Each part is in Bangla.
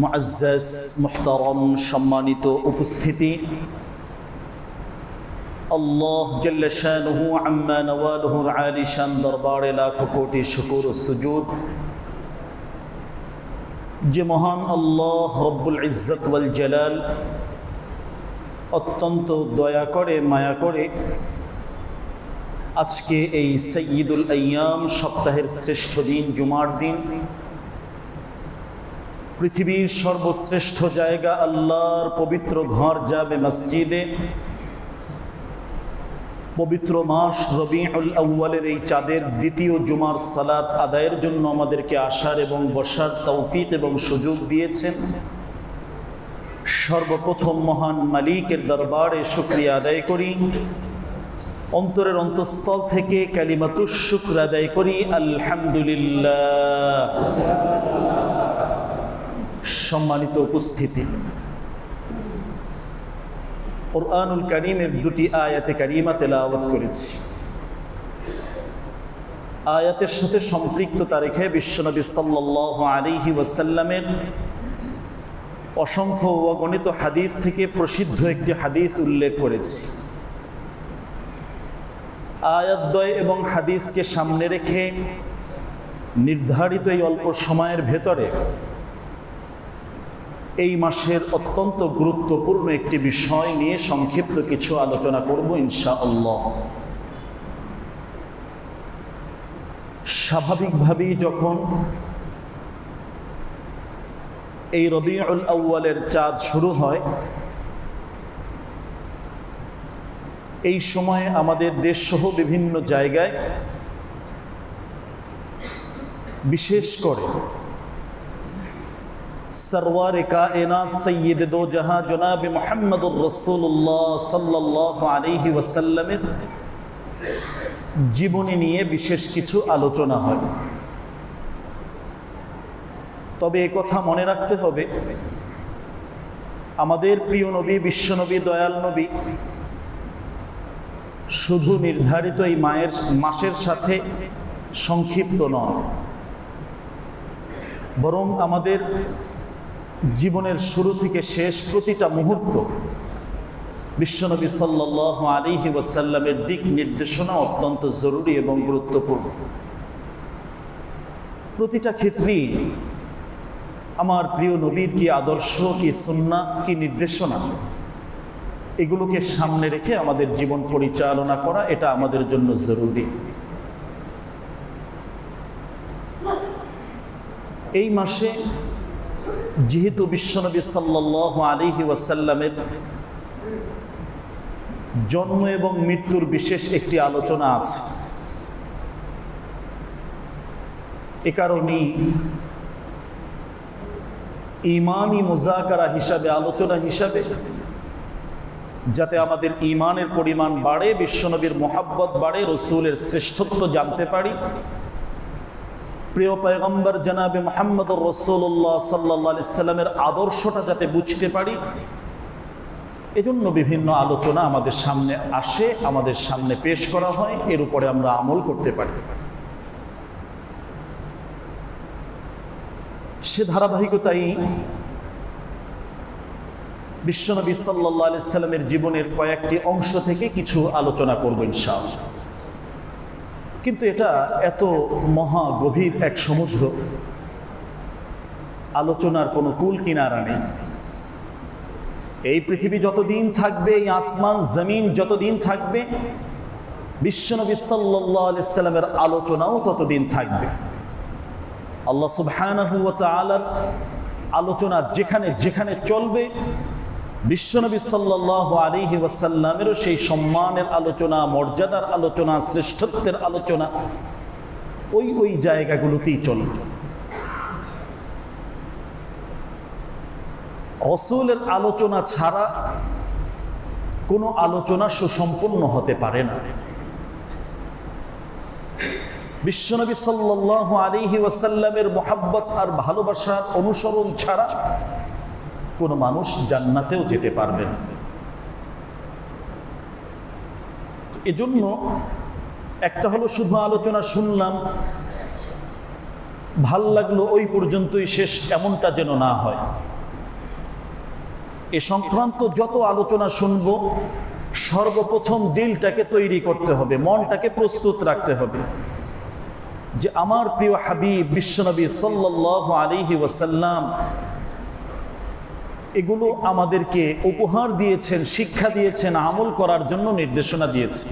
মুআজ্জাজ মুহতারাম সম্মানিত উপস্থিতি, আল্লাহ জাল্লা শানুহু আম্মা নওয়ালুহুর আলিশান দরবারে লাখ কোটি শুকর ও সুজুদ যে মহান আল্লাহ রব্বুল ইজ্জত ওয়াল জালাল অত্যন্ত দয়া করে মায়া করে আজকে এই সাইয়্যিদুল আইয়াম সপ্তাহের শ্রেষ্ঠ দিন জুমার দিন, পৃথিবীর সর্বশ্রেষ্ঠ জায়গা আল্লাহর পবিত্র ঘর জামে মসজিদে পবিত্র মাস রবিউল আউয়ালের এই চাঁদের দ্বিতীয় জুমার সালাত আদায়ের জন্য আমাদেরকে আসার এবং বসার তৌফিক এবং সুযোগ দিয়েছেন। সর্বপ্রথম মহান মালিকের দরবারে শুকরিয়া আদায় করি, অন্তরের অন্তঃস্থল থেকে কালিমাতুশ শুকর আদায় করি আলহামদুলিল্লাহ। সম্মানিত উপস্থিতি, কুরআনুল কারীমের দুটি আয়াতে কারিমা তেলাওয়াত করেছি। আয়াতের সাথে সম্পৃক্ততা রেখে বিশ্বনবী সাল্লাল্লাহু আলাইহি ওয়াসাল্লামের অসংখ্য অগণিত হাদিস থেকে প্রসিদ্ধ একটি হাদিস উল্লেখ করেছি। আয়াতদ্বয় এবং হাদিসকে সামনে রেখে নির্ধারিত এই অল্প সময়ের ভেতরে এই মাসের অত্যন্ত গুরুত্বপূর্ণ একটি বিষয় নিয়ে সংক্ষিপ্ত কিছু আলোচনা করব ইনশাআল্লাহ। স্বাভাবিকভাবেই যখন এই রবিউল আউয়ালের চাঁদ শুরু হয়, এই সময়ে আমাদের দেশসহ বিভিন্ন জায়গায় বিশেষ করে সরওয়ারে কায়নাত সৈয়দ দো জাহাঁ জনাব মুহাম্মদুর রাসূলুল্লাহ সাল্লাল্লাহু আলাইহি ওয়াসাল্লামের জীবনী নিয়ে বিশেষ কিছু আলোচনা হয়। তবে কথা মনে রাখতে হবে, আমাদের প্রিয় নবী বিশ্বনবী দয়াল নবী শুধু নির্ধারিত এই মাসের সাথে সংক্ষিপ্ত নন, বরং আমাদের জীবনের শুরু থেকে শেষ প্রতিটা মুহূর্ত বিশ্বনবী সাল্লাল্লাহু আলাইহি ওয়াসাল্লামের দিক নির্দেশনা অত্যন্ত জরুরি এবং গুরুত্বপূর্ণ। প্রতিটা ক্ষেত্রেই আমার প্রিয় নবীর কি আদর্শ, কি সুন্নাহ, কি নির্দেশনা, এগুলোকে সামনে রেখে আমাদের জীবন পরিচালনা করা এটা আমাদের জন্য জরুরি। এই মাসে যেহেতু বিশ্বনবী সাল্লাল্লাহু আলাইহি ওয়াসাল্লামের জন্ম এবং মৃত্যুর বিশেষ একটি আলোচনা আছে, এ কারণেই ঈমানি মুযাকারা হিসাবে, আলোচনা হিসাবে, যাতে আমাদের ঈমানের পরিমাণ বাড়ে, বিশ্বনবীর মুহাব্বত বাড়ে, রাসূলের শ্রেষ্ঠত্ব জানতে পারি, প্রিয় পয়গম্বর জনাবে মুহাম্মদুর রাসূলুল্লাহ সাল্লাল্লাহু আলাইহি সাল্লামের আদর্শটা যাতে বুঝতে পারি, এজন্য বিভিন্ন আলোচনা আমাদের সামনে আসে, আমাদের সামনে পেশ করা হয়, এর উপরে আমরা আমল করতে পারি। সে ধারাবাহিকতাই বিশ্বনবী সাল্লাল্লাহু আলাইহি সাল্লামের জীবনের কয়েকটি অংশ থেকে কিছু আলোচনা করব ইনশাআল্লাহ। কিন্তু এটা এত মহা গভীর এক সমুদ্র, আলোচনার কোনো কুল কিনারা নেই। এই পৃথিবী যতদিন থাকবে, এই আসমান জমিন যতদিন থাকবে, বিশ্বনবী সাল্লাল্লাহু আলাইহি সাল্লামের আলোচনাও ততদিন থাকবে। আল্লাহ সুবহানাহু ওয়া তাআলার আলোচনা যেখানে যেখানে চলবে, বিশ্বনবী সাল্লাল্লাহু আলাইহি ওয়াসাল্লামেরও সেই সম্মানের আলোচনা, মর্যাদার আলোচনা, শ্রেষ্ঠত্বের আলোচনা ওই জায়গাগুলোতেই চলবে। রাসূলের আলোচনা ছাড়া কোনো আলোচনা সুসম্পন্ন হতে পারে না। বিশ্বনবী সাল্লাল্লাহু আলাইহি ওয়াসাল্লামের মুহাব্বত আর ভালোবাসার অনুসরণ ছাড়া কোনো মানুষ জান্নাতেও যেতে পারবে না। এজন্য একটা হলো শুধু আলোচনা শুনলাম, ভাল লাগলো, ওই পর্যন্তই শেষ, এমনটা যেন না হয়। এ সংক্রান্ত যত আলোচনা শুনব, সর্বপ্রথম দিলটাকে তৈরি করতে হবে, মনটাকে প্রস্তুত রাখতে হবে যে আমার প্রিয় হাবিব বিশ্বনবী সাল্লাল্লাহু আলাইহি ওয়াসাল্লাম এগুলো আমাদেরকে উপহার দিয়েছেন, শিক্ষা দিয়েছেন, আমল করার জন্য নির্দেশনা দিয়েছেন।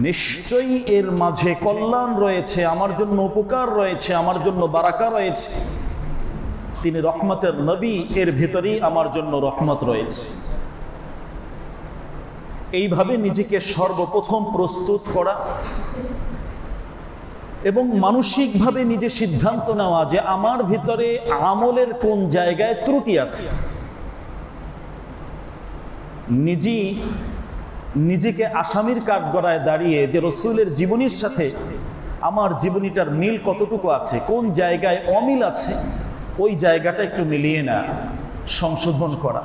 নিশ্চয়ই এর মাঝে কল্যাণ রয়েছে, আমার জন্য উপকার রয়েছে, আমার জন্য বারাকা রয়েছে। তিনি রহমতের নবী, এর ভিতরেই আমার জন্য রহমত রয়েছে। এইভাবে নিজেকে সর্বপ্রথম প্রস্তুত করা এবং মানসিকভাবে নিজে সিদ্ধান্ত নেওয়া যে আমার ভিতরে আমলের কোন জায়গায় ত্রুটি আছে। নিজেকে আসামির কাঠগড়ায় দাঁড়িয়ে যে রসুলের জীবনীর সাথে আমার জীবনীটার মিল কতটুকু আছে, কোন জায়গায় অমিল আছে, ওই জায়গাটা একটু মিলিয়ে না, সংশোধন করা।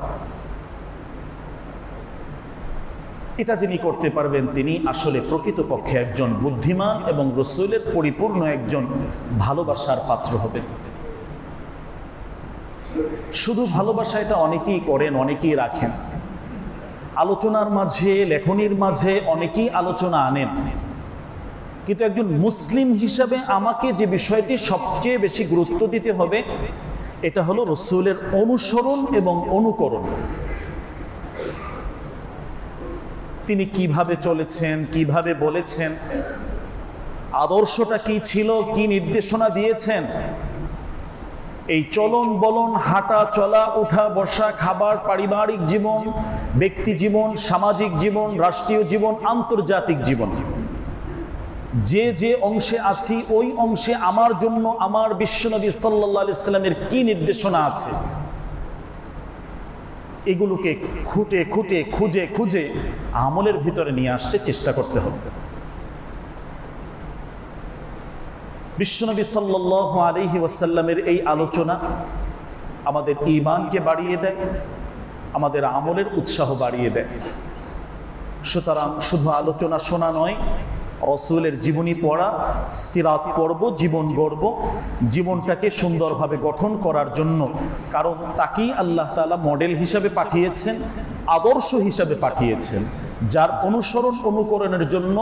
এটা যিনি করতে পারবেন তিনি আসলে প্রকৃতপক্ষে একজন বুদ্ধিমান এবং রসুলের পরিপূর্ণ একজন ভালোবাসার পাত্র হবেন। শুধু ভালোবাসা এটা অনেকেই করেন, অনেকেই রাখেন, আলোচনার মাঝে, লেখনির মাঝে অনেকেই আলোচনা আনেন, কিন্তু একজন মুসলিম হিসাবে আমাকে যে বিষয়টি সবচেয়ে বেশি গুরুত্ব দিতে হবে এটা হলো রসুলের অনুসরণ এবং অনুকরণ। তিনি কিভাবে চলেছেন, কিভাবে বলেছেন, আদর্শটা কি ছিল, কি নির্দেশনা দিয়েছেন, এই চলন বলন, হাঁটা চলা, উঠা বসা, খাবার, পারিবারিক জীবন, ব্যক্তি জীবন, সামাজিক জীবন, রাষ্ট্রীয় জীবন, আন্তর্জাতিক জীবন, যে যে অংশে আছি ওই অংশে আমার জন্য আমার বিশ্বনবী সাল্লাল্লাহু আলাইহি সাল্লামের কি নির্দেশনা আছে, এগুলোকে খুঁটে খুঁটে খুঁজে খুঁজে আমলের ভিতরে নিয়ে আসতে চেষ্টা করতে হবে। বিশ্বনবী সাল্লাল্লাহু আলাইহি ওয়াসাল্লামের এই আলোচনা আমাদের ঈমানকে বাড়িয়ে দেয়, আমাদের আমলের উৎসাহ বাড়িয়ে দেয়। সুতরাং শুধু আলোচনা শোনা নয়, রসুলের জীবনী পড়া, সিরাত পড়ব, জীবন গড়ব, জীবনটাকে সুন্দরভাবে গঠন করার জন্য। কারণ তাকেই আল্লাহ তাআলা মডেল হিসাবে পাঠিয়েছেন, আদর্শ হিসাবে পাঠিয়েছেন, যার অনুসরণ অনুকরণের জন্য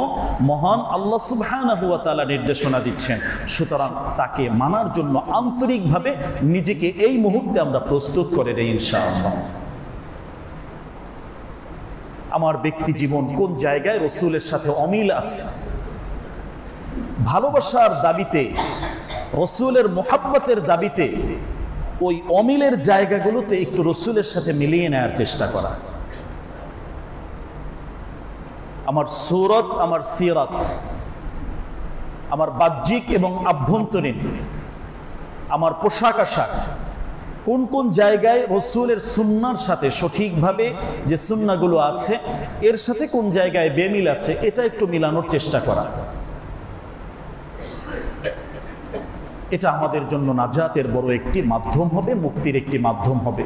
মহান আল্লাহ সুবহানাহু ওয়া তাআলা নির্দেশনা দিচ্ছেন। সুতরাং তাকে মানার জন্য আন্তরিকভাবে নিজেকে এই মুহূর্তে আমরা প্রস্তুত করে নেই ইনশাআল্লাহ। আমার ব্যক্তি জীবন কোন জায়গায় রসুলের সাথে অমিল আছে, ভালোবাসার দাবিতে, রসুলের মোহাব্বতের দাবিতে ওই অমিলের জায়গাগুলোতে একটু রসুলের সাথে মিলিয়ে নেওয়ার চেষ্টা করা। আমার সুরত, আমার সিরাত, আমার বাহ্যিক এবং আভ্যন্তরীণ, আমার পোশাক আশাক কোন কোন জায়গায় রসুলের সুন্নার সাথে সঠিকভাবে যে সুন্নাগুলো আছে এর সাথে কোন জায়গায় বেমিল আছে, এটা একটু মিলানোর চেষ্টা করা। এটা আমাদের জন্য নাজাতের বড় একটি মাধ্যম হবে, মুক্তির একটি মাধ্যম হবে।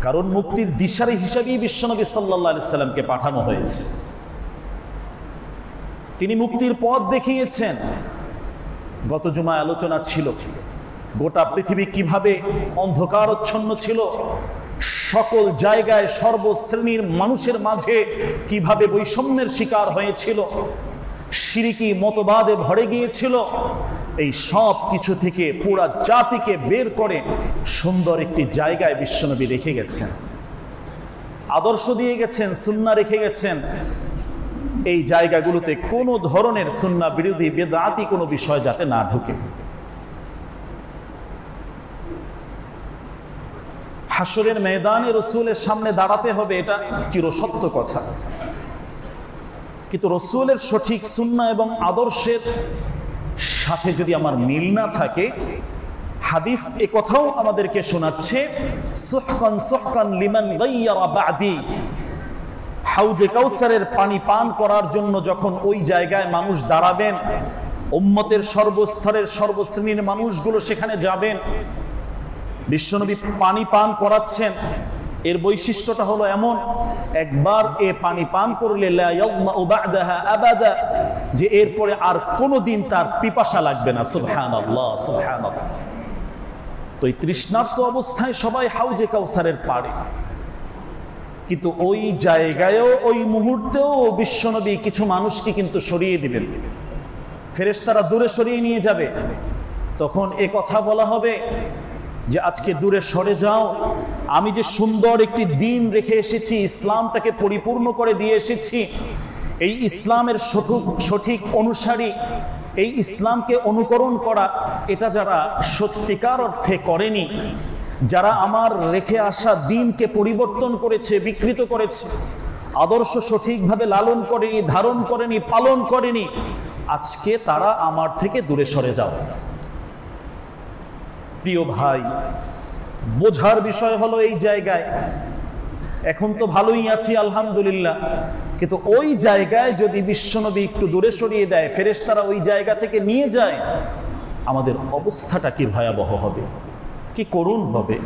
কারণ মুক্তির দিশারি হিসাবেই বিশ্বনবী সাল্লাল্লাহু আলাইহি সাল্লামকে পাঠানো হয়েছে। তিনি মুক্তির পথ দেখিয়েছেন। গত জুমায় আলোচনা ছিল গোটা পৃথিবী কিভাবে অন্ধকারচ্ছন্ন ছিল, সকল জায়গায় সর্বশ্রেণীর মানুষের মাঝে কিভাবে বৈষম্যের শিকার হয়েছিল, শিরকি মতবাদে ভরে গিয়েছিল। এই সব কিছু থেকে পুরা জাতিকে বের করে সুন্দর একটি জায়গায় বিশ্বনবী রেখে গেছেন, আদর্শ দিয়ে গেছেন, সুন্নাহ রেখে গেছেন। এই জায়গাগুলোতে কোনো ধরনের সুন্নাহ বিরোধী বেদাতি কোনো বিষয় যাতে না ঢুকে। হাসরের ময়দানে রসুলের সামনে দাঁড়াতে হবে, এটা চিরসত্য কথা। কিন্তু রসুলের সঠিক সুন্নাহ এবং আদর্শের সাথে যদি আমার মিল না থাকে, হাদিস এ কথাও আমাদেরকে শোনাচ্ছে, সুহকান সুহকান লিমান গায়্যারা বা'দি, হাউজে কাউসারের পানি পান করার জন্য যখন ওই জায়গায় মানুষ দাঁড়াবেন, উম্মতের সর্বস্তরের সর্বশ্রেণীর মানুষগুলো সেখানে যাবেন, বিশ্বনবী পানি পান করাচ্ছেন। এর বৈশিষ্ট্যটা হলো এমন, একবার এ পানি পান করলে লা ইয়াযমাউ বা'দাহা আবাদা, যে এরপরে আর কোনোদিন তার পিপাসা লাগবে না। সুবহানাল্লাহ, সুবহানাল্লাহ। তো এই তৃষ্ণার্ত অবস্থায় সবাই হাউজে কাউসারের পাড়ে, কিন্তু ওই জায়গায়ও ওই মুহূর্তেও বিশ্বনবী কিছু মানুষকে কিন্তু সরিয়ে দিবেন, ফেরেশতারা দূরে সরিয়ে নিয়ে যাবে। তখন এ কথা বলা হবে যে আজকে দূরে সরে যাও, আমি যে সুন্দর একটি দিন রেখে এসেছি, ইসলামটাকে পরিপূর্ণ করে দিয়ে এসেছি, এই ইসলামের সঠিক অনুসারী, এই ইসলামকে অনুকরণ করা, এটা যারা সত্যিকার অর্থে করেনি, যারা আমার রেখে আসা দিনকে পরিবর্তন করেছে, বিকৃত করেছে, আদর্শ সঠিকভাবে লালন করেনি, ধারণ করেনি, পালন করেনি, আজকে তারা আমার থেকে দূরে সরে যাও। প্রিয় ভাই, বোঝার বিষয় হলো এই জায়গায় এখন তো ভালোই আছি আলহামদুলিল্লাহ, কিন্তু ওই জায়গায় যদি বিশ্বনবী একটু দূরে সরিয়ে দেয়, ফেরেশতারা ওই জায়গা থেকে নিয়ে যায়, আমাদের অবস্থাটা কি ভয়াবহ হবে, কি করুণ হবে,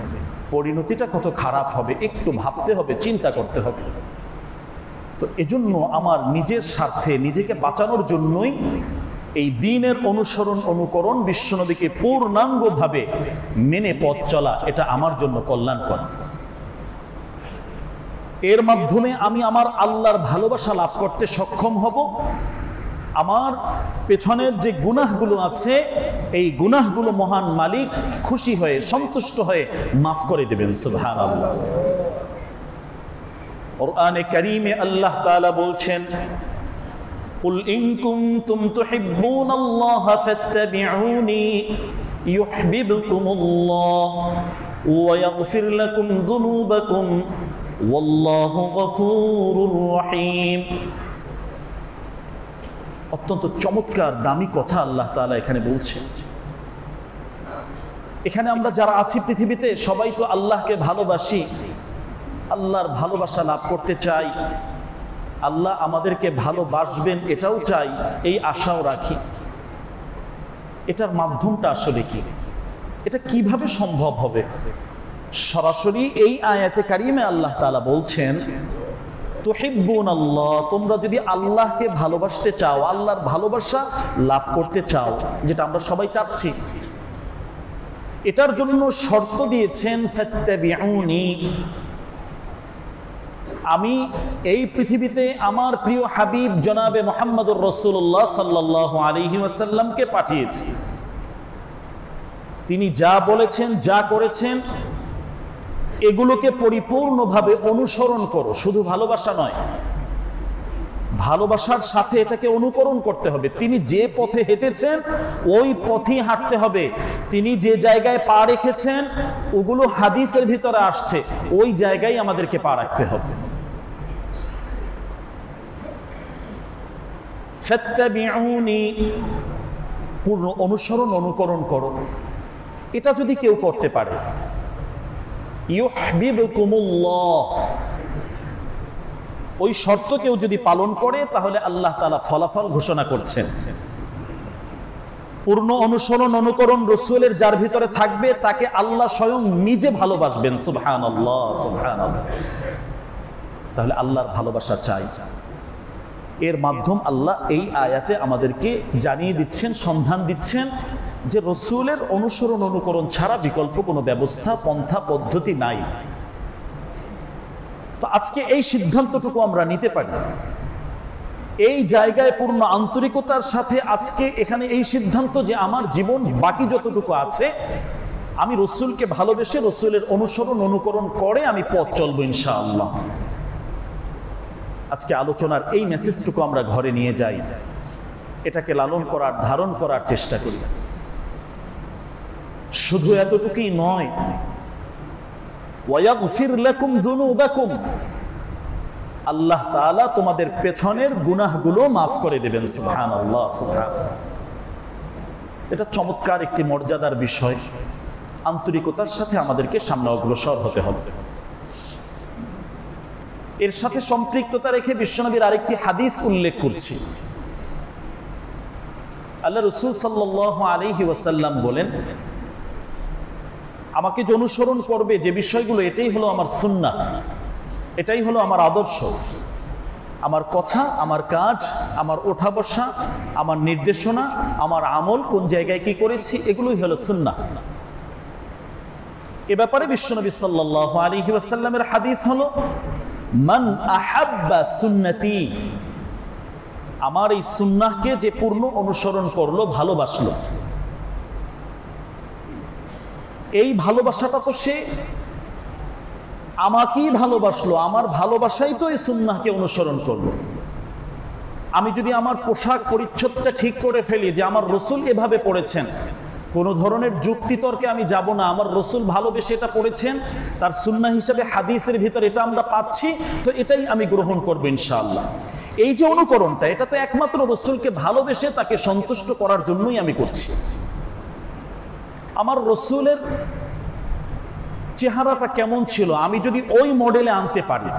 পরিণতিটা কত খারাপ হবে, একটু ভাবতে হবে, চিন্তা করতে হবে। তো এজন্য আমার নিজের স্বার্থে, নিজেকে বাঁচানোর জন্যই এই দ্বীনের অনুসরণ অনুকরণ, বিশ্বনবীকে পূর্ণাঙ্গভাবে মেনে পথ চলা, এটা আমার জন্য কল্যাণকর। এর মাধ্যমে আমি আমার আল্লাহর ভালোবাসা লাভ করতে সক্ষম হব। আমার পেছনের যে গুনাহগুলো আছে, এই গুনাহগুলো মহান মালিক খুশি হয়ে, সন্তুষ্ট হয়ে মাফ করে দেবেন। সুবহানাল্লাহ। কুরআনে কারীমে আল্লাহ তাআলা বলছেন, কুল ইন কুনতুম তুহিব্বুনাল্লাহা ফাত্তাবিউনি ইউহিব্বুকুমুল্লাহ ওয়া ইয়াগফির লাকুম যুনুবাকুম ওয়াল্লাহু গফুরুর রহিম। অত্যন্ত চমৎকার দামি কথা আল্লাহ তাআলা এখানে বলছেন। এখানে আমরা যারা আছি পৃথিবীতে, সবাই তো আল্লাহকে ভালোবাসি, আল্লাহর ভালোবাসা লাভ করতে চাই, আল্লাহ আমাদেরকে ভালোবাসবেন এটাও চাই, এই আশাও রাখি। এটার মাধ্যমটা আসলে কি, এটা কিভাবে সম্ভব হবে? সরাসরি এই আয়াতে কারিমে আল্লাহ তাআলা বলছেন, তুহিব্বুনাল্লাহ, তোমরা যদি আল্লাহকে ভালোবাসতে চাও, আল্লাহর ভালোবাসা লাভ করতে চাও, যেটা আমরা সবাই চাচ্ছি, এটার জন্য শর্ত দিয়েছেন ফাত্তাবিউনি, আমি এই পৃথিবীতে আমার প্রিয় হাবিব জনাবে মুহাম্মদুর রাসূলুল্লাহ সাল্লাল্লাহু আলাইহি ওয়াসাল্লামকে পাঠিয়েছি। তিনি যা বলেছেন, যা করেছেন, এগুলোকে পরিপূর্ণভাবে অনুসরণ করো। শুধু ভালোবাসা নয়, ভালোবাসার সাথে এটাকে অনুকরণ করতে হবে। তিনি যে পথে হেঁটেছেন ওই পথেই হাঁটতে হবে। তিনি যে জায়গায় পা রেখেছেন ওগুলো হাদিসের ভিতরে আসছে, ওই জায়গায় আমাদেরকে পা রাখতে হবে। ফাত্তাবিউনি, পূর্ণ অনুসরণ অনুকরণ করো। এটা যদি কেউ করতে পারে, ইউহিব্বুকুমুল্লাহ, ওই শর্ত কেউ যদি পালন করে, তাহলে আল্লাহ তাআলা ফলাফল ঘোষণা করছেন। পূর্ণ অনুসরণ অনুকরণ রাসূলের যার ভিতরে থাকবে, তাকে আল্লাহ স্বয়ং নিজে ভালোবাসবেন। সুবহানাল্লাহ, সুবহানাল্লাহ। তাহলে আল্লাহর ভালোবাসা চাই। এর মাধ্যম আল্লাহ এই আয়াতে আমাদেরকে জানিয়ে দিচ্ছেন, সন্ধান দিচ্ছেন যে রাসূলের অনুসরণ অনুকরণ ছাড়া বিকল্প কোনো ব্যবস্থা, পন্থা, পদ্ধতি নাই। তো আজকে এই সিদ্ধান্তটুকু আমরা নিতে পারি, এই জায়গায় পূর্ণ আন্তরিকতার সাথে আজকে এখানে এই সিদ্ধান্ত যে আমার জীবন বাকি যতটুকু আছে, আমি রাসূলকে ভালোবেসে রাসূলের অনুসরণ অনুকরণ করে আমি পথ চলবো ইনশাআল্লাহ। আজকে আলোচনার এই মেসেজটুকু আমরা ঘরে নিয়ে যাই, এটাকে লালন করার, ধারণ করার চেষ্টা করি। শুধু এতটুকুই নয়, ওয়ায়াগফির লাকুম যুনুবাকুম, আল্লাহ তাআলা তোমাদের পেছনের গুনাহগুলো মাফ করে দেবেন। সুবহানাল্লাহ, সুবহানাল্লাহ। এটা চমৎকার একটি মর্যাদার বিষয়। আন্তরিকতার সাথে আমাদেরকে সামনে অগ্রসর হতে হবে। এর সাথে সম্পৃক্ততা রেখে বিশ্বনবীর আরেকটি হাদিস উল্লেখ করছি। আল্লাহ রাসূল সাল্লাল্লাহু আলাইহি ওয়াসাল্লাম বলেন, আমাকে যে অনুসরণ করবে যে বিষয়গুলো, এটাই হলো আমার সুন্নাহ, এটাই হলো আমার আদর্শ। আমার কথা, আমার কাজ, আমার ওঠা বসা, আমার নির্দেশনা, আমার আমল, কোন জায়গায় কি করেছি, এগুলোই হলো সুন্নাহ। এ ব্যাপারে বিশ্বনবী সাল্লাল্লাহু আলাইহি ওয়াসাল্লামের হাদিস হলো, মান আহাব্বা সুন্নতি, আমার এই সুন্নাহকে যে পূর্ণ অনুসরণ করলো, ভালোবাসলো, এই ভালোবাসাটা তো সে আমাকেই ভালোবাসলো, আমার ভালোবাসাই তো এই সুন্নাহকে অনুসরণ করলো। আমি যদি আমার পোশাক পরিচ্ছদটা ঠিক করে ফেলি যে আমার রসুল এভাবে পড়েছেন, কোনো ধরনের যুক্তিতর্কে আমি যাব না, আমার রসুল ভালোবেসে এটা পড়েছেন, তার সুন্নাহ হিসেবে হাদিসের ভিতর এটা আমরা পাচ্ছি, তো এটাই আমি গ্রহণ করবো ইনশাআল্লাহ। এই যে অনুকরণটা, এটা তো একমাত্র রসুলকে ভালোবেসে তাকে সন্তুষ্ট করার জন্যই আমি করছি। আমার রসুলের চেহারাটা কেমন ছিল আমি যদি ওই মডেলে আনতে পারি,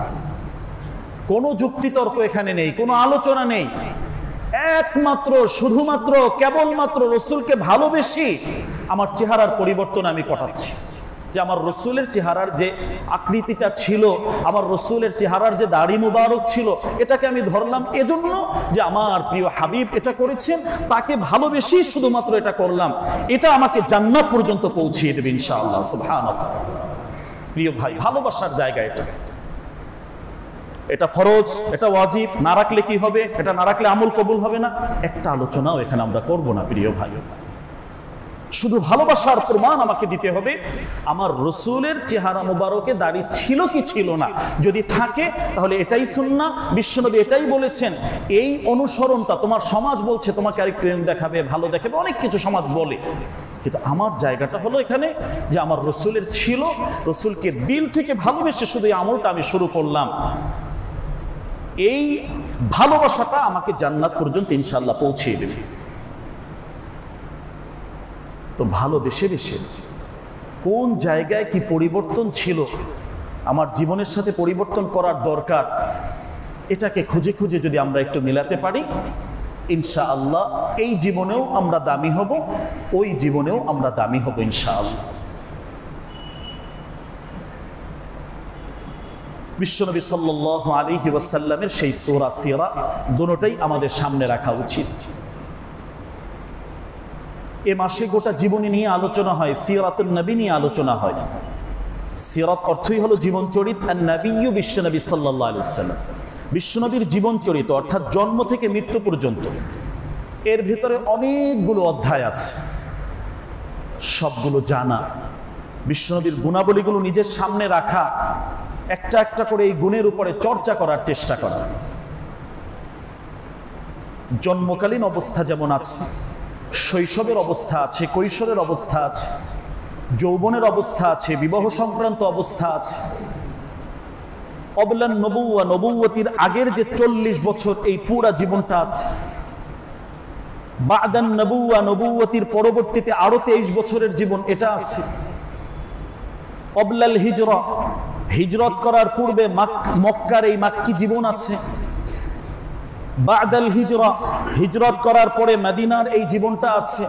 কোনো যুক্তিতর্ক এখানে নেই, কোনো আলোচনা নেই, একমাত্র শুধুমাত্র কেবলমাত্র রসুলকে ভালোবেসে আমার চেহারার পরিবর্তন আমি ঘটাচ্ছি। যে আমার রসুলের চেহারার যে আকৃতিটা ছিল, আমার রসুলের চেহারার যে দাড়ি মুবারক ছিল, এটাকে আমি ধরলাম এজন্য যে আমার প্রিয় হাবিব এটা করেছেন, তাকে ভালোবেসেই শুধুমাত্র এটা করলাম, এটা আমাকে জান্নাত পর্যন্ত পৌঁছিয়ে দেবে ইনশাআল্লাহ। সুবহানাল্লাহ। প্রিয় ভাই, ভালোবাসার জায়গা এটা, এটা ফরজ, এটা ওয়াজিব, না রাখলে কি হবে, এটা না রাখলে আমল কবুল হবে না, একটা আলোচনাও এখানে আমরা করব না প্রিয় ভাই। শুধু ভালোবাসার প্রমাণ আমাকে দিতে হবে, আমার রসুলের চেহারা মুবারকে দাড়ি ছিল কি ছিল না, যদি থাকে তাহলে এটাই সুন্নাহ, বিশ্বনবী এটাই বলেছেন। এই অনুসরণটা তোমার সমাজ বলছে তোমাকে আরেকটু দেখাবে, ভালো দেখাবে, অনেক কিছু সমাজ বলে, কিন্তু আমার জায়গাটা হলো এখানে যে আমার রসুলের ছিল, রসুলকে দিল থেকে ভালোবেসে শুধু এই আমলটা আমি শুরু করলাম, এই ভালোবাসাটা আমাকে জান্নাত পর্যন্ত ইনশাআল্লাহ পৌঁছিয়ে দেবে। তো ভালোবেসে বেশে কোন জায়গায় কি পরিবর্তন ছিল আমার জীবনের সাথে পরিবর্তন করার দরকার, এটাকে খুঁজে খুঁজে যদি আমরা একটু মিলাতে পারি, ইনশাআল্লাহ এই জীবনেও আমরা দামি হব, ওই জীবনেও আমরা দামি হব ইনশাআল্লাহ। বিশ্বনবী সাল্লাল্লাহু আলাইহি ওয়াসাল্লামের সেই সূরা সিরা দুটোটাই আমাদের সামনে রাখা উচিত। এ মাসে গোটা জীবনী নিয়ে আলোচনা হয়, সিরাতুন নবী নিয়ে আলোচনা হয়। সিরাত অর্থই হলো জীবন চরিত, আর নবিয়্যু বিশ্বনবী সাল্লাল্লাহু আলাইহি ওয়াসাল্লাম, বিশ্বনবীর জীবন চরিত অর্থাৎ জন্ম থেকে মৃত্যু পর্যন্ত। এর ভিতরে অনেকগুলো অধ্যায় আছে, সবগুলো জানা, বিশ্বনবীর গুণাবলীগুলো নিজের সামনে রাখা, একটা একটা করে এই গুণের উপরে চর্চা করার চেষ্টা করা। জন্মকালীন অবস্থা যেমন আছে, শৈশবের অবস্থা আছে, কৈশোরের অবস্থা আছে, যৌবনের অবস্থা আছে, বিবাহ সংক্রান্ত অবস্থা আছে, অবলান নবুয়া, নবুয়তির আগের যে 40 বছর এই পুরা জীবনটা আছে, বাদান নবুয়া, নবুয়তির পরবর্তীতে আরো 23 বছরের জীবন এটা আছে, অবলাল হিজরা, হিজরত করার পূর্বে মক্কার এই মাক্কি জীবন আছে, বাদাল হিজরা, হিজরত করার পরে মদিনার এই জীবনটা আছে,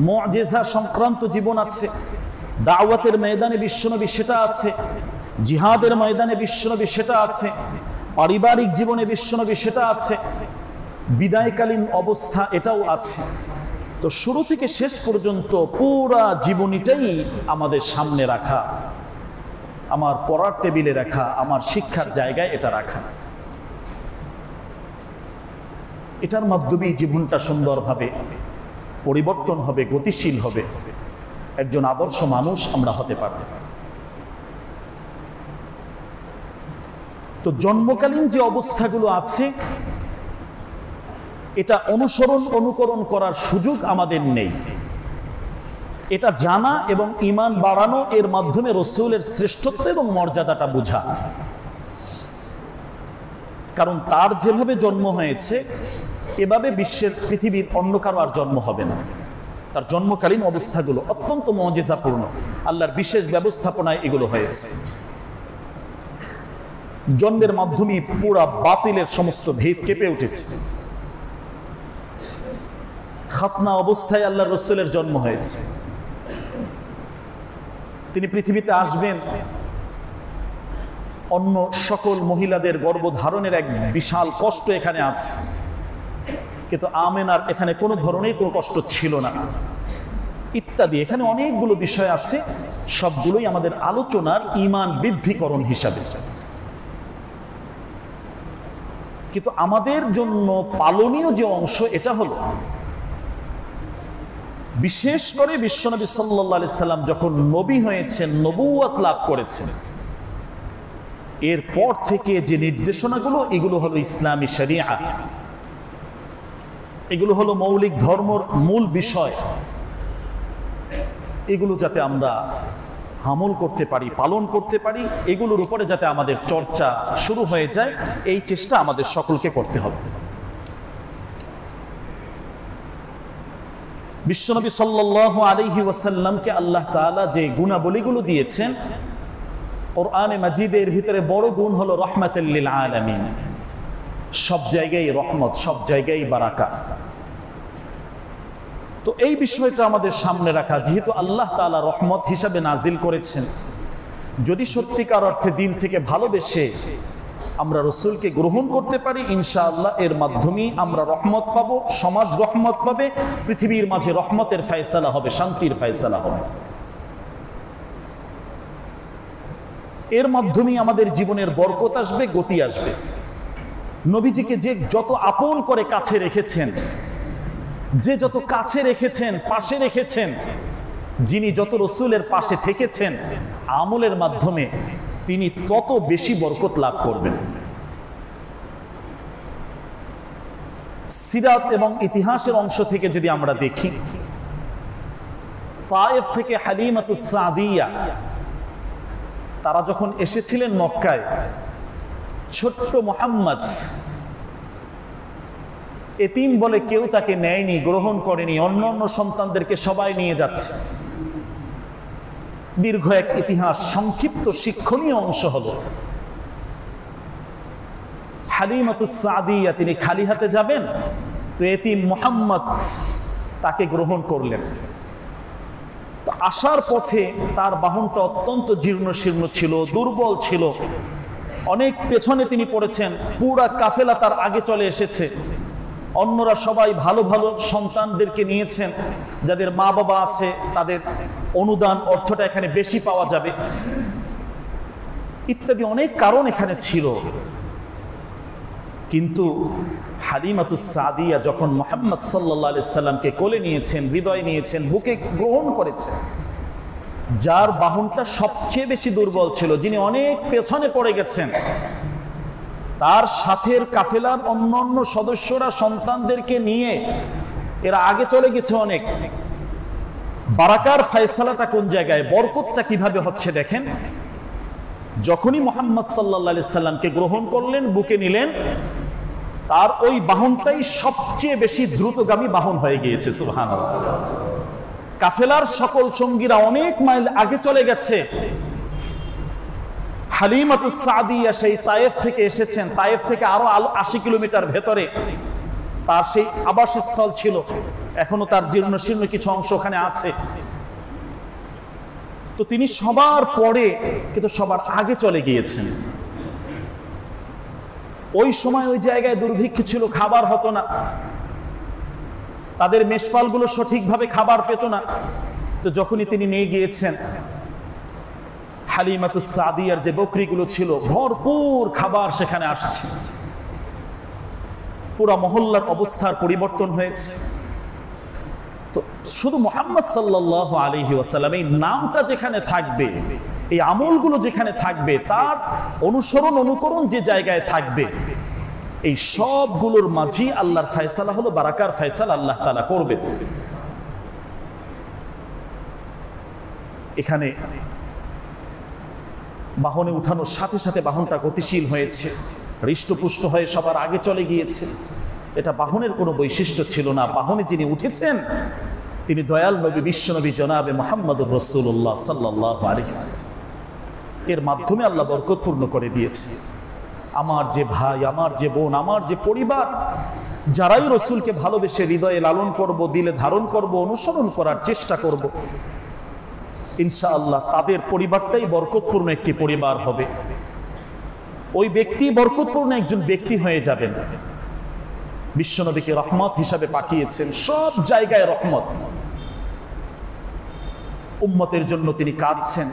মুআজিজা সংক্রান্ত জীবন আছে, দাওয়াতের ময়দানে বিশ্বনবী সেটা আছে, জিহাদের ময়দানে বিশ্বনবী সেটা আছে, পারিবারিক জীবনে বিশ্বনবী সেটা আছে, বিদায়কালীন অবস্থা এটাও আছে। তো শুরু থেকে শেষ পর্যন্ত পুরা জীবনীটাই আমাদের সামনে রাখা, আমার পড়ার টেবিলে রাখা, আমার শিক্ষার জায়গায় এটা রাখা। এটার মাধ্যমেই জীবনটা সুন্দরভাবে পরিবর্তন হবে, গতিশীল হবে, একজন আদর্শ মানুষ আমরা হতে পারব। তো জন্মকালীন যে অবস্থাগুলো আছে এটা অনুকরণ করার সুযোগ আমাদের নেই। এটা জানা এবং ঈমান বাড়ানো, এর মাধ্যমে রাসূলের শ্রেষ্ঠত্ব এবং মর্যাদাটা বোঝা। কারণ তার যেভাবে জন্ম হয়েছে এভাবে বিশ্বের পৃথিবীর অন্য কারো আর জন্ম হবে না। তার জন্মকালীন অবস্থাগুলো অত্যন্ত মুআজিজাপূর্ণ, আল্লাহর বিশেষ ব্যবস্থাপনায় এগুলো হয়েছে। জন্মের মাধ্যমে পুরা বাতিলের সমস্ত ভেদ কেঁপে উঠেছে। খাতনা অবস্থায় আল্লাহর রাসূলের জন্ম হয়েছে, তিনি পৃথিবীতে আসবেন, অন্য সকল মহিলাদের গর্ভধারণের এক বিশাল কষ্ট এখানে আছে, কিন্তু আমেনার এখানে কোনো ধরনের কোনো কষ্ট ছিল না। ইত্যাদি। এখানে অনেকগুলো বিষয় আছে, সবগুলোই আমাদের আলোচনার ঈমান বৃদ্ধিকরণ হিসাবে। কিন্তু আমাদের জন্য পালনীয় যে অংশ, এটা হলো বিশেষ করে বিশ্বনবী সাল্লাল্লাহু আলাইহি সাল্লাম যখন নবী হয়েছেন, নবুয়ত লাভ করেছেন, এরপর থেকে যে নির্দেশনাগুলো, এগুলো হলো ইসলামী শরিয়া, এগুলো হলো মৌলিক ধর্মের মূল বিষয়। এগুলো যাতে আমরা আমল করতে পারি, পালন করতে পারি, এগুলোর উপরে যাতে আমাদের চর্চা শুরু হয়ে যায়, এই চেষ্টা আমাদের সকলকে করতে হবে। বিশ্বনবী সাল্লাল্লাহু আলাইহি ওয়াসাল্লামকে আল্লাহ তাআলা যে গুণাবলীগুলো দিয়েছেন, কোরআনে মাজিদের ভিতরে বড় গুণ হলো রাহমাতাল লিল আলামিন। সব জায়গায় রহমত, সব জায়গায় বারাকা। তো এই বিষয়টা আমাদের সামনে রাখা, যেহেতু আল্লাহ তাআলা রহমত হিসাবে নাজিল করেছেন, যদি সত্যিকার অর্থে দিল থেকে ভালোবেসে আমরা রসুলকে গ্রহণ করতে পারি, ইনশাআল্লাহ এর মাধ্যমেই আমরা রহমত পাবো, সমাজ রহমত পাবে, পৃথিবীর মাঝে রহমতের ফয়সালা হবে, শান্তির ফয়সালা হবে। এর মাধ্যমেই আমাদের জীবনের বরকত আসবে, গতি আসবে। নবীজিকে যে যত আপন করে কাছে রেখেছেন, যে যত কাছে রেখেছেন, পাশে রেখেছেন, যিনি যত রসুলের পাশে থেকেছেন, আমলের মাধ্যমে তিনি তত বেশি বরকত লাভ করবেন। সিরাত এবং ইতিহাসের অংশ থেকে যদি আমরা দেখি, তায়েফ থেকে হালিমাতুস সাদিয়া তারা যখন এসেছিলেন মক্কায়, ছোট্ট মুহাম্মদ এতিম বলে কেউ তাকে নেয়নি, গ্রহণ করেনি, অন্য অন্য সন্তানদেরকে সবাই নিয়ে যাচ্ছে। দীর্ঘ এক ইতিহাস, সংক্ষিপ্ত শিক্ষণীয় অংশ হলো হালিমাতুস সাদিয়া তিনি খালি হাতে যাবেন, তো এতিম মুহাম্মদ তাকে গ্রহণ করলেন। তো আসার পথে তার বাহনটা অত্যন্ত জীর্ণ শীর্ণ ছিল, দুর্বল ছিল, অনেক পেছনে তিনি পড়েছেন, পুরা কাফেলা তার আগে চলে এসেছে। অন্যরা সবাই ভালো ভালো সন্তানদেরকে নিয়েছেন, যাদের মা বাবা আছে, তাদের অনুদান অর্থটা এখানে বেশি পাওয়া যাবে, ইত্যাদি অনেক কারণ এখানে ছিল। কিন্তু হালিমাতুস সাদিয়া যখন মুহাম্মদ সাল্লাল্লাহু আলাইহি সাল্লামকে কোলে নিয়েছেন, হৃদয়ে নিয়েছেন, বুকে গ্রহণ করেছেন, যার বাহনটা সবচেয়ে বেশি দুর্বল ছিল, যিনি অনেক পেছনে পড়ে গেছেন, তার সাথের কাফেলার অন্যান্য সদস্যরা সন্তানদেরকে নিয়ে এরা আগে চলে গেছে অনেক। বারাকার ফয়সালাটা কোন জায়গায়, বরকতটা কিভাবে হচ্ছে দেখেন। যখনই মুহাম্মদ সাল্লাল্লাহু আলাইহি সাল্লামকে গ্রহণ করলেন, বুকে নিলেন, তার ওই বাহনটাই সবচেয়ে বেশি দ্রুতগামী বাহন হয়ে গিয়েছে। সুবহানাল্লাহ। কাফেলার সকল সঙ্গীরা অনেক মাইল আগে চলে গেছে। হালিমাতুস সাদিয়া সেই তায়েফ থেকে এসেছেন, তায়েফ থেকে আরো 80 কিলোমিটার ভেতরে তার সেই আবাসস্থল ছিল, এখনো তার জীর্ণ শীর্ণ কিছু অংশ ওখানে আছে। তো তিনি সবার পরে কিন্তু সবার আগে চলে গিয়েছেন। ওই সময় ওই জায়গায় দুর্ভিক্ষ ছিল, খাবার হতো না, তাদের মেষপালগুলো সঠিকভাবে খাবার পেত না। তো যখনই তিনি নিয়ে গিয়েছেন, হালিমাতুস সাদিয়ার যে বকরিগুলো ছিল, ভরপুর খাবার সেখানে আসছে। পুরা মহল্লার অবস্থার পরিবর্তন হয়েছে। তো শুধু মুহাম্মদ সাল্লাল্লাহু আলাইহি ওয়াসাল্লাম এই নামটা যেখানে থাকবে, এই আমলগুলো যেখানে থাকবে, তার অনুসরণ অনুকরণ যে জায়গায় থাকবে, এই সবগুলোর মাঝে আল্লাহর ফয়সালা হলো বারাকার ফয়সালা আল্লাহ তাআলা করবে। এখানে বাহনে উঠানোর সাথে সাথে বাহনটা গতিশীল হয়েছে, হৃষ্টপুষ্ট হয়ে সবার আগে চলে গিয়েছে। এটা বাহনের কোনো বৈশিষ্ট্য ছিল না। বাহনে যিনি উঠেছেন তিনি দয়াল নবী, বিশ্বনবী জনাবে মুহাম্মদুর রাসূলুল্লাহ সাল্লাল্লাহু আলাইহি ওয়াসাল্লাম। এর মাধ্যমে আল্লাহ বরকতপূর্ণ করে দিয়েছে। আমার যে ভাই, আমার যে বোন, আমার যে পরিবার, যারাই রসুলকে ভালোবেসে হৃদয়ে লালন করব, দিলে ধারণ করব, অনুসরণ করার চেষ্টা করব, ইনশাআল্লাহ তাদের পরিবারটাই বরকতপূর্ণ একটি পরিবার হবে। ওই ব্যক্তি বরকতপূর্ণ একজন ব্যক্তি হয়ে যাবেন। বিশ্বনবীকে রহমত হিসাবে পাঠিয়েছেন, সব জায়গায় রহমত। উম্মতের জন্য তিনি কাঁদছেন।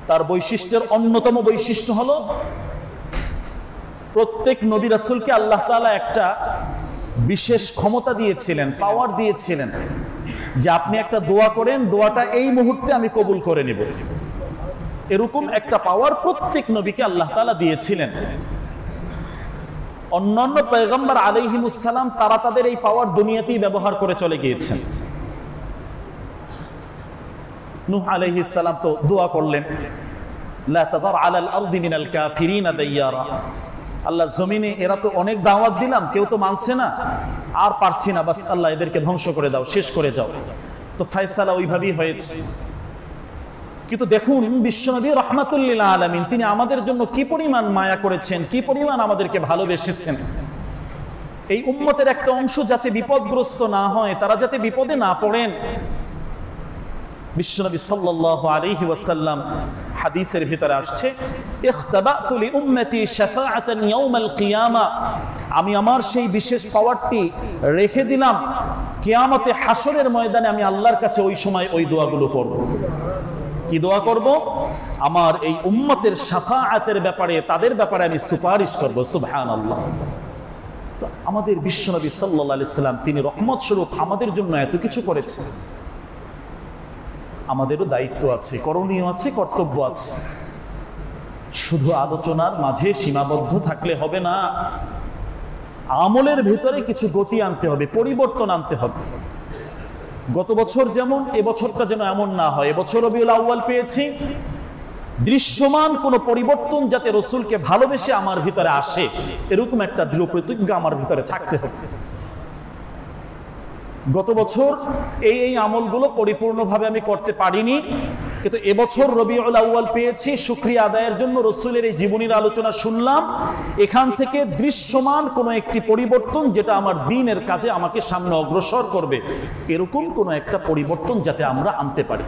তার বৈশিষ্ট্যের অন্যতম বৈশিষ্ট্য হলো প্রত্যেক নবী রাসূলকে আল্লাহ তাআলা একটা বিশেষ ক্ষমতা দিয়েছিলেন, পাওয়ার দিয়েছিলেন, যে আপনি একটা দোয়া করেন, দোয়াটা এই মুহূর্তে আমি কবুল করে নেব। এরকম একটা পাওয়ার প্রত্যেক নবীকে আল্লাহ তাআলা দিয়েছিলেন। অন্যান্য পয়গম্বর আলাইহিমুস সালাম তারা তাদের এই পাওয়ার দুনিয়াতেই ব্যবহার করে চলে গিয়েছেন। নূহ আলাইহিস সালাম তো দোয়া করলেন, লা তাযার আলাল আরদি মিনাল কাফিরিনা দাইয়ারা, আল্লাহ জমিনে এরা তো অনেক দাওয়াত দিলাম, কেউ তো মানছে না, আর পারছি না, বাস আল্লাহ এদেরকে ধ্বংস করে দাও, শেষ করে যাও। তো ফয়সালা ওইভাবেই হয়েছে। কিন্তু দেখুন বিশ্বনবী রাহমাতুল লিল আলামিন তিনি আমাদের জন্য কি পরিমাণ মায়া করেছেন, কি পরিমাণ আমাদেরকে ভালোবেসেছেন। এই উম্মতের একটা অংশ যাতে বিপদগ্রস্ত না হয়, তারা যাতে বিপদে না পড়েন, বিশ্বনবী সাল্লাল্লাহু আলাইহি ওয়াসাল্লাম হাদিসের ভিতরে আসছে, ইখতাবাতু লি উম্মতি শাফাআতান ইয়াউমাল কিয়ামা, আমি আমার সেই বিশেষ পাওয়ারটি রেখে দিলাম কিয়ামতে হাসরের ময়দানে আমি আল্লাহর কাছে ওই সময় ওই দোয়াগুলো করব। কি দোয়া করব? আমার এই উম্মতের শাফাআতের ব্যাপারে, তাদের ব্যাপারে আমি সুপারিশ করব। সুবহানাল্লাহ। তো আমাদের বিশ্বনবী সাল্লাল্লাহু আলাইহি সাল্লাম তিনি রহমত স্বরূপ আমাদের জন্য এত কিছু করেছেন। আমাদেরও দায়িত্ব আছে, করণীয় আছে, কর্তব্য আছে। শুধু আলোচনার মাঝে সীমাবদ্ধ থাকলে হবে না, আমলের ভিতরে কিছু গতি আনতে হবে, পরিবর্তন আনতে হবে। গত বছর যেমন, এবছরটা যেন এমন না হয়। এবছর রবিউল আউয়াল পেয়েছি, দৃশ্যমান কোনো পরিবর্তন যাতে রসুলকে ভালোবেসে আমার ভিতরে আসে, এরকম একটা দৃঢ় প্রতিজ্ঞা আমার ভিতরে থাকতে হবে। গত বছর এই আমলগুলো পরিপূর্ণভাবে আমি করতে পারিনি, কিন্তু এবছর রবিউল আউয়াল পেয়েছি, শুকরিয়া আদায়ের জন্য রসুলের এই জীবনীর আলোচনা শুনলাম। এখান থেকে দৃশ্যমান কোনো একটি পরিবর্তন যেটা আমার দ্বীনের কাজে আমাকে সামনে অগ্রসর করবে, এরকম কোনো একটা পরিবর্তন যাতে আমরা আনতে পারি,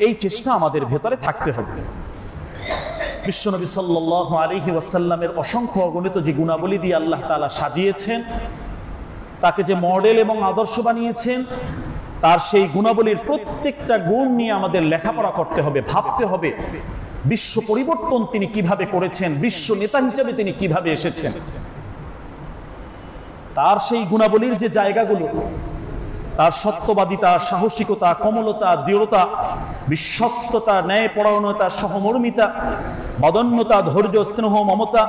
এই চেষ্টা আমাদের ভেতরে থাকতে হবে। বিশ্বনবী সাল্লাল্লাহু আলাইহি ওয়াসাল্লামের অসংখ্য অগণিত যে গুণাবলী দিয়ে আল্লাহ তাআলা সাজিয়েছেন, তাকে যে মডেল এবং আদর্শ বানিয়েছেন, তার সেই গুণাবলীর প্রত্যেকটা গুণ নিয়ে আমাদের লেখাপড়া করতে হবে, ভাবতে হবে বিশ্ব পরিবর্তন তিনি কিভাবে করেছেন, বিশ্ব নেতা হিসেবে তিনি কিভাবে এসেছেন। তার সেই গুণাবলীর যে জায়গাগুলো, তার সত্যবাদিতা, সাহসিকতা, কোমলতা, দৃঢ়তা, বিশ্বস্ততা, ন্যায়পরায়ণতা, সহমর্মিতা, বদন্যতা, ধৈর্য, স্নেহ, মমতা,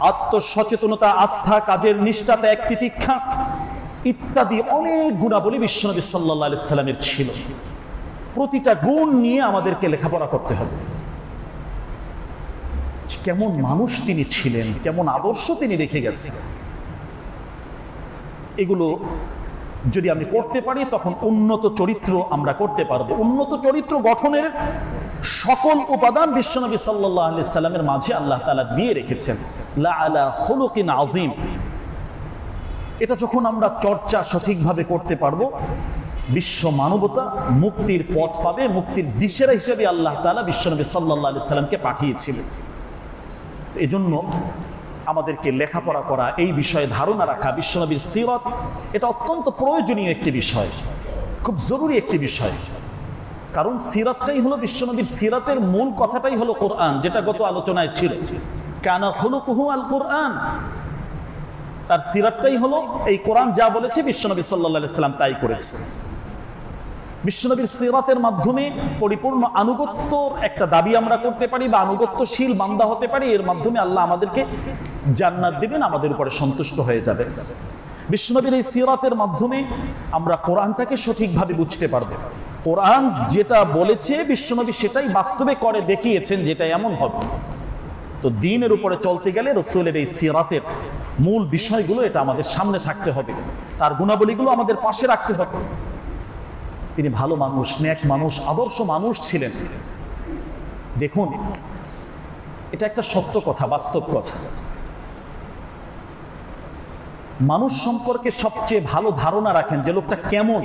আত্মসচেতনতা, আস্থা, কাজের নিষ্ঠা, ত্যাগ, তিতিক্ষা ইত্যাদি অনেক গুণাবলী বিশ্বনবী সাল্লাল্লাহু আলাইহি সাল্লামের ছিল। প্রতিটা গুণ নিয়ে আমাদেরকে লেখাপড়া করতে হবে। কেমন মানুষ তিনি ছিলেন, কেমন আদর্শ তিনি রেখে গেছেন, এগুলো যদি আমি করতে পারি তখন উন্নত চরিত্র আমরা করতে পারবো। উন্নত চরিত্র গঠনের সকল উপাদান বিশ্বনবী সাল্লাল্লাহু আলাইহি সাল্লামের মাঝে আল্লাহ তাআলা দিয়ে রেখেছেন। লা আলা খুলুকিন আযীম, এটা যখন আমরা চর্চা সঠিকভাবে করতে পারবো, বিশ্ব মানবতা মুক্তির পথ পাবে। মুক্তির দিশেরা হিসেবে আল্লাহ তাআলা বিশ্বনবী সাল্লাল্লাহু আলাইহি সাল্লামকে পাঠিয়েছিলেন। এজন্য আমাদেরকে লেখাপড়া করা, এই বিষয়ে ধারণা রাখা, বিশ্বনবীর সিরাত এটা অত্যন্ত প্রয়োজনীয় একটি বিষয়, খুব জরুরি একটি বিষয়। কারণ সিরাতটাই হলো বিশ্বনবীর সিরাতের মূল কথাটাই হলো কোরআন, যেটা গত আলোচনায় ছিল। কানা খুলুকুহু আল কোরআন, তার সিরাতটাই হলো এই কোরআন যা বলেছে বিশ্বনবী সাল্লাল্লাহু আলাইহি সাল্লাম তাই করেছে। বিশ্বনবীর সিরাতের মাধ্যমে পরিপূর্ণ আনুগত্যর একটা দাবি আমরা করতে পারি, বা আনুগত্যশীল বান্দা হতে পারি। এর মাধ্যমে আল্লাহ আমাদেরকে জান্নাত দিবেন, আমাদের উপরে সন্তুষ্ট হয়ে যাবে। বিশ্বনবীর এই সিরাতের মাধ্যমে আমরা কোরআনটাকে সঠিকভাবে বুঝতে পারবো। কোরআন যেটা বলেছে বিশ্বনবী সেটাই বাস্তবে করে দেখিয়েছেন, যেটা এমন হবে। তো দ্বীনের উপরে চলতে গেলে রাসূলের এই সিরাতের মূল বিষয়গুলো এটা আমাদের সামনে থাকতে হবে, তার গুণাবলীগুলো আমাদের পাশে রাখতে হবে। তিনি ভালো মানুষ, নেক মানুষ, আদর্শ মানুষ ছিলেন। দেখুন, এটা একটা সত্য কথা, বাস্তব কথা। মানুষ সম্পর্কে সবচেয়ে ভালো ধারণা রাখেন যে লোকটা কেমন,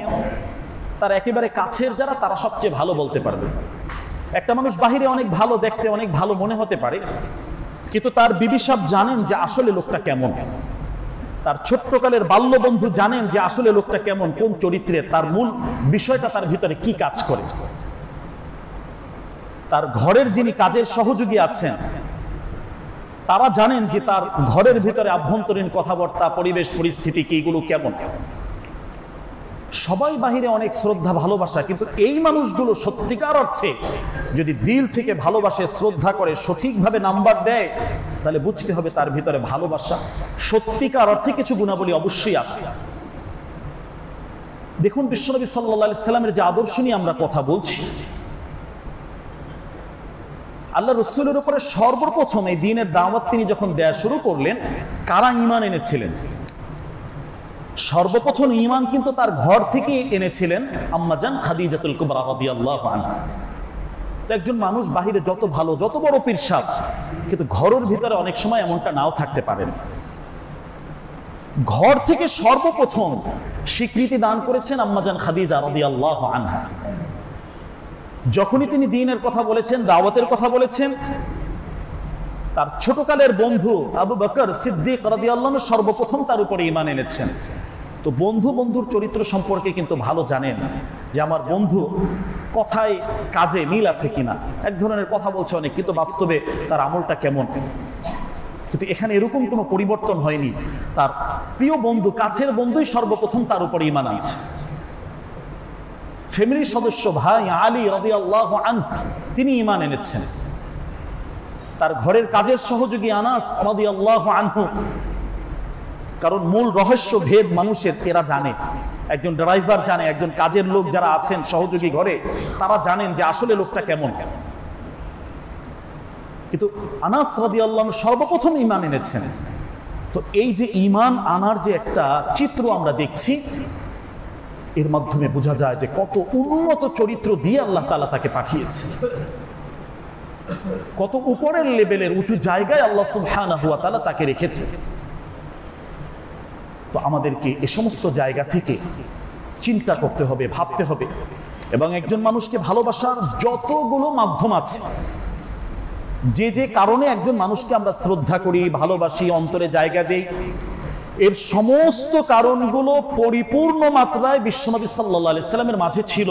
তার একেবারে কাছের যারা, তারা সবচেয়ে ভালো বলতে পারবে। একটা মানুষ বাহিরে অনেক ভালো দেখতে, অনেক ভালো মনে হতে পারে, কিন্তু তার বিবি সাহেব জানেন যে আসলে লোকটা কেমন। তার ছোট্টকালের বাল্য বন্ধু জানেন যে আসলে লোকটা কেমন, কোন চরিত্রে, তার মূল বিষয়টা তার ভিতরে কি কাজ করে। তার ঘরের যিনি কাজের সহযোগী আছেন তারা জানেন যে তার ঘরের ভিতরে আভ্যন্তরীণ কথাবার্তা, পরিবেশ পরিস্থিতি কি, এগুলো কেমন। সবাই বাহিরে অনেক শ্রদ্ধা ভালোবাসা, কিন্তু এই মানুষগুলো সত্যিকার অর্থে যদি দিল থেকে ভালোবাসে, শ্রদ্ধা করে, সঠিকভাবে নাম্বার দেয়, তাহলে বুঝতে হবে তার ভিতরে ভালোবাসা, সত্যিকার অর্থে কিছু গুণাবলী অবশ্যই আছে। দেখুন বিশ্বনবী সাল্লাল্লাহু আলাইহি সাল্লামের যে আদর্শ নিয়ে আমরা কথা বলছি, আল্লাহ রসুলের উপরে সর্বপ্রথম এই দ্বীনের দাওয়াত তিনি যখন দেয়া শুরু করলেন, কারা ঈমান এনেছিলেন? সর্বপ্রথম ঈমান কিন্তু তার ঘর থেকে এনেছিলেন আম্মাজান খাদিজাতুল কুবরা রাদিয়াল্লাহু আনহা। তো একজন মানুষ বাহিরে যত ভালো, যত বড় পীর সাহেব, কিন্তু ঘরের ভিতরে অনেক সময় এমনটা নাও থাকতে পারেন। ঘর থেকে সর্বপ্রথম স্বীকৃতি দান করেছেন আম্মাজান খাদিজা রাদিয়াল্লাহু আনহা। যখনই তিনি দ্বীনের কথা বলেছেন, দাওয়াতের কথা বলেছেন, তার ছোটকালের বন্ধু আবু বকর সিদ্দিক রাদিয়াল্লাহু আনহু সর্বপ্রথম তার উপরে ঈমান এনেছেন। তো বন্ধুর চরিত্র সম্পর্কে কিন্তু ভালো জানেন যে আমার বন্ধু কথায় কাজে মিল আছে কিনা। এক ধরনের কথা বলছে অনেক, কিন্তু বাস্তবে তার আমলটা কেমন। কিন্তু এখানে এরকম কোনো পরিবর্তন হয়নি, তার প্রিয় বন্ধু, কাছের বন্ধুই সর্বপ্রথম তার উপরে ঈমান আনছে। ফ্যামিলির সদস্য ভাই আলী রাদিয়াল্লাহু আনহু তিনি ঈমান এনেছেন। তার ঘরের কাজের সহযোগী আনাস রাদিয়াল্লাহু আনহু, কারণ মূল রহস্য ভেদ মানুষের এরা জানে, একজন ড্রাইভার জানে, একজন কাজের লোক যারা আছেন সহযোগী ঘরে তারা জানেন যে আসলে লোকটা কেমন। কিন্তু আনাস রাদিয়াল্লাহু আনহু সর্বপ্রথম ঈমান এনেছেন। তো এই যে ঈমান আনার যে একটা চিত্র আমরা দেখছি, এর মাধ্যমে বোঝা যায় যে কত উন্নত চরিত্র দিয়ে আল্লাহ তাআলা তাকে পাঠিয়েছেন, কত উপরের লেভেলের উঁচু জায়গায় আল্লাহ সুবহানাহু ওয়া তাআলা তাকে রেখেছে। তো আমাদেরকে এ সমস্ত জায়গা থেকে চিন্তা করতে হবে, ভাবতে হবে, এবং একজন মানুষকে ভালোবাসার যতগুলো মাধ্যম আছে, যে যে কারণে একজন মানুষকে আমরা শ্রদ্ধা করি, ভালোবাসি, অন্তরে জায়গা দেই, এর সমস্ত কারণগুলো পরিপূর্ণ মাত্রায় বিশ্বনবী সাল্লাল্লাহু আলাইহি সাল্লামের মাঝে ছিল।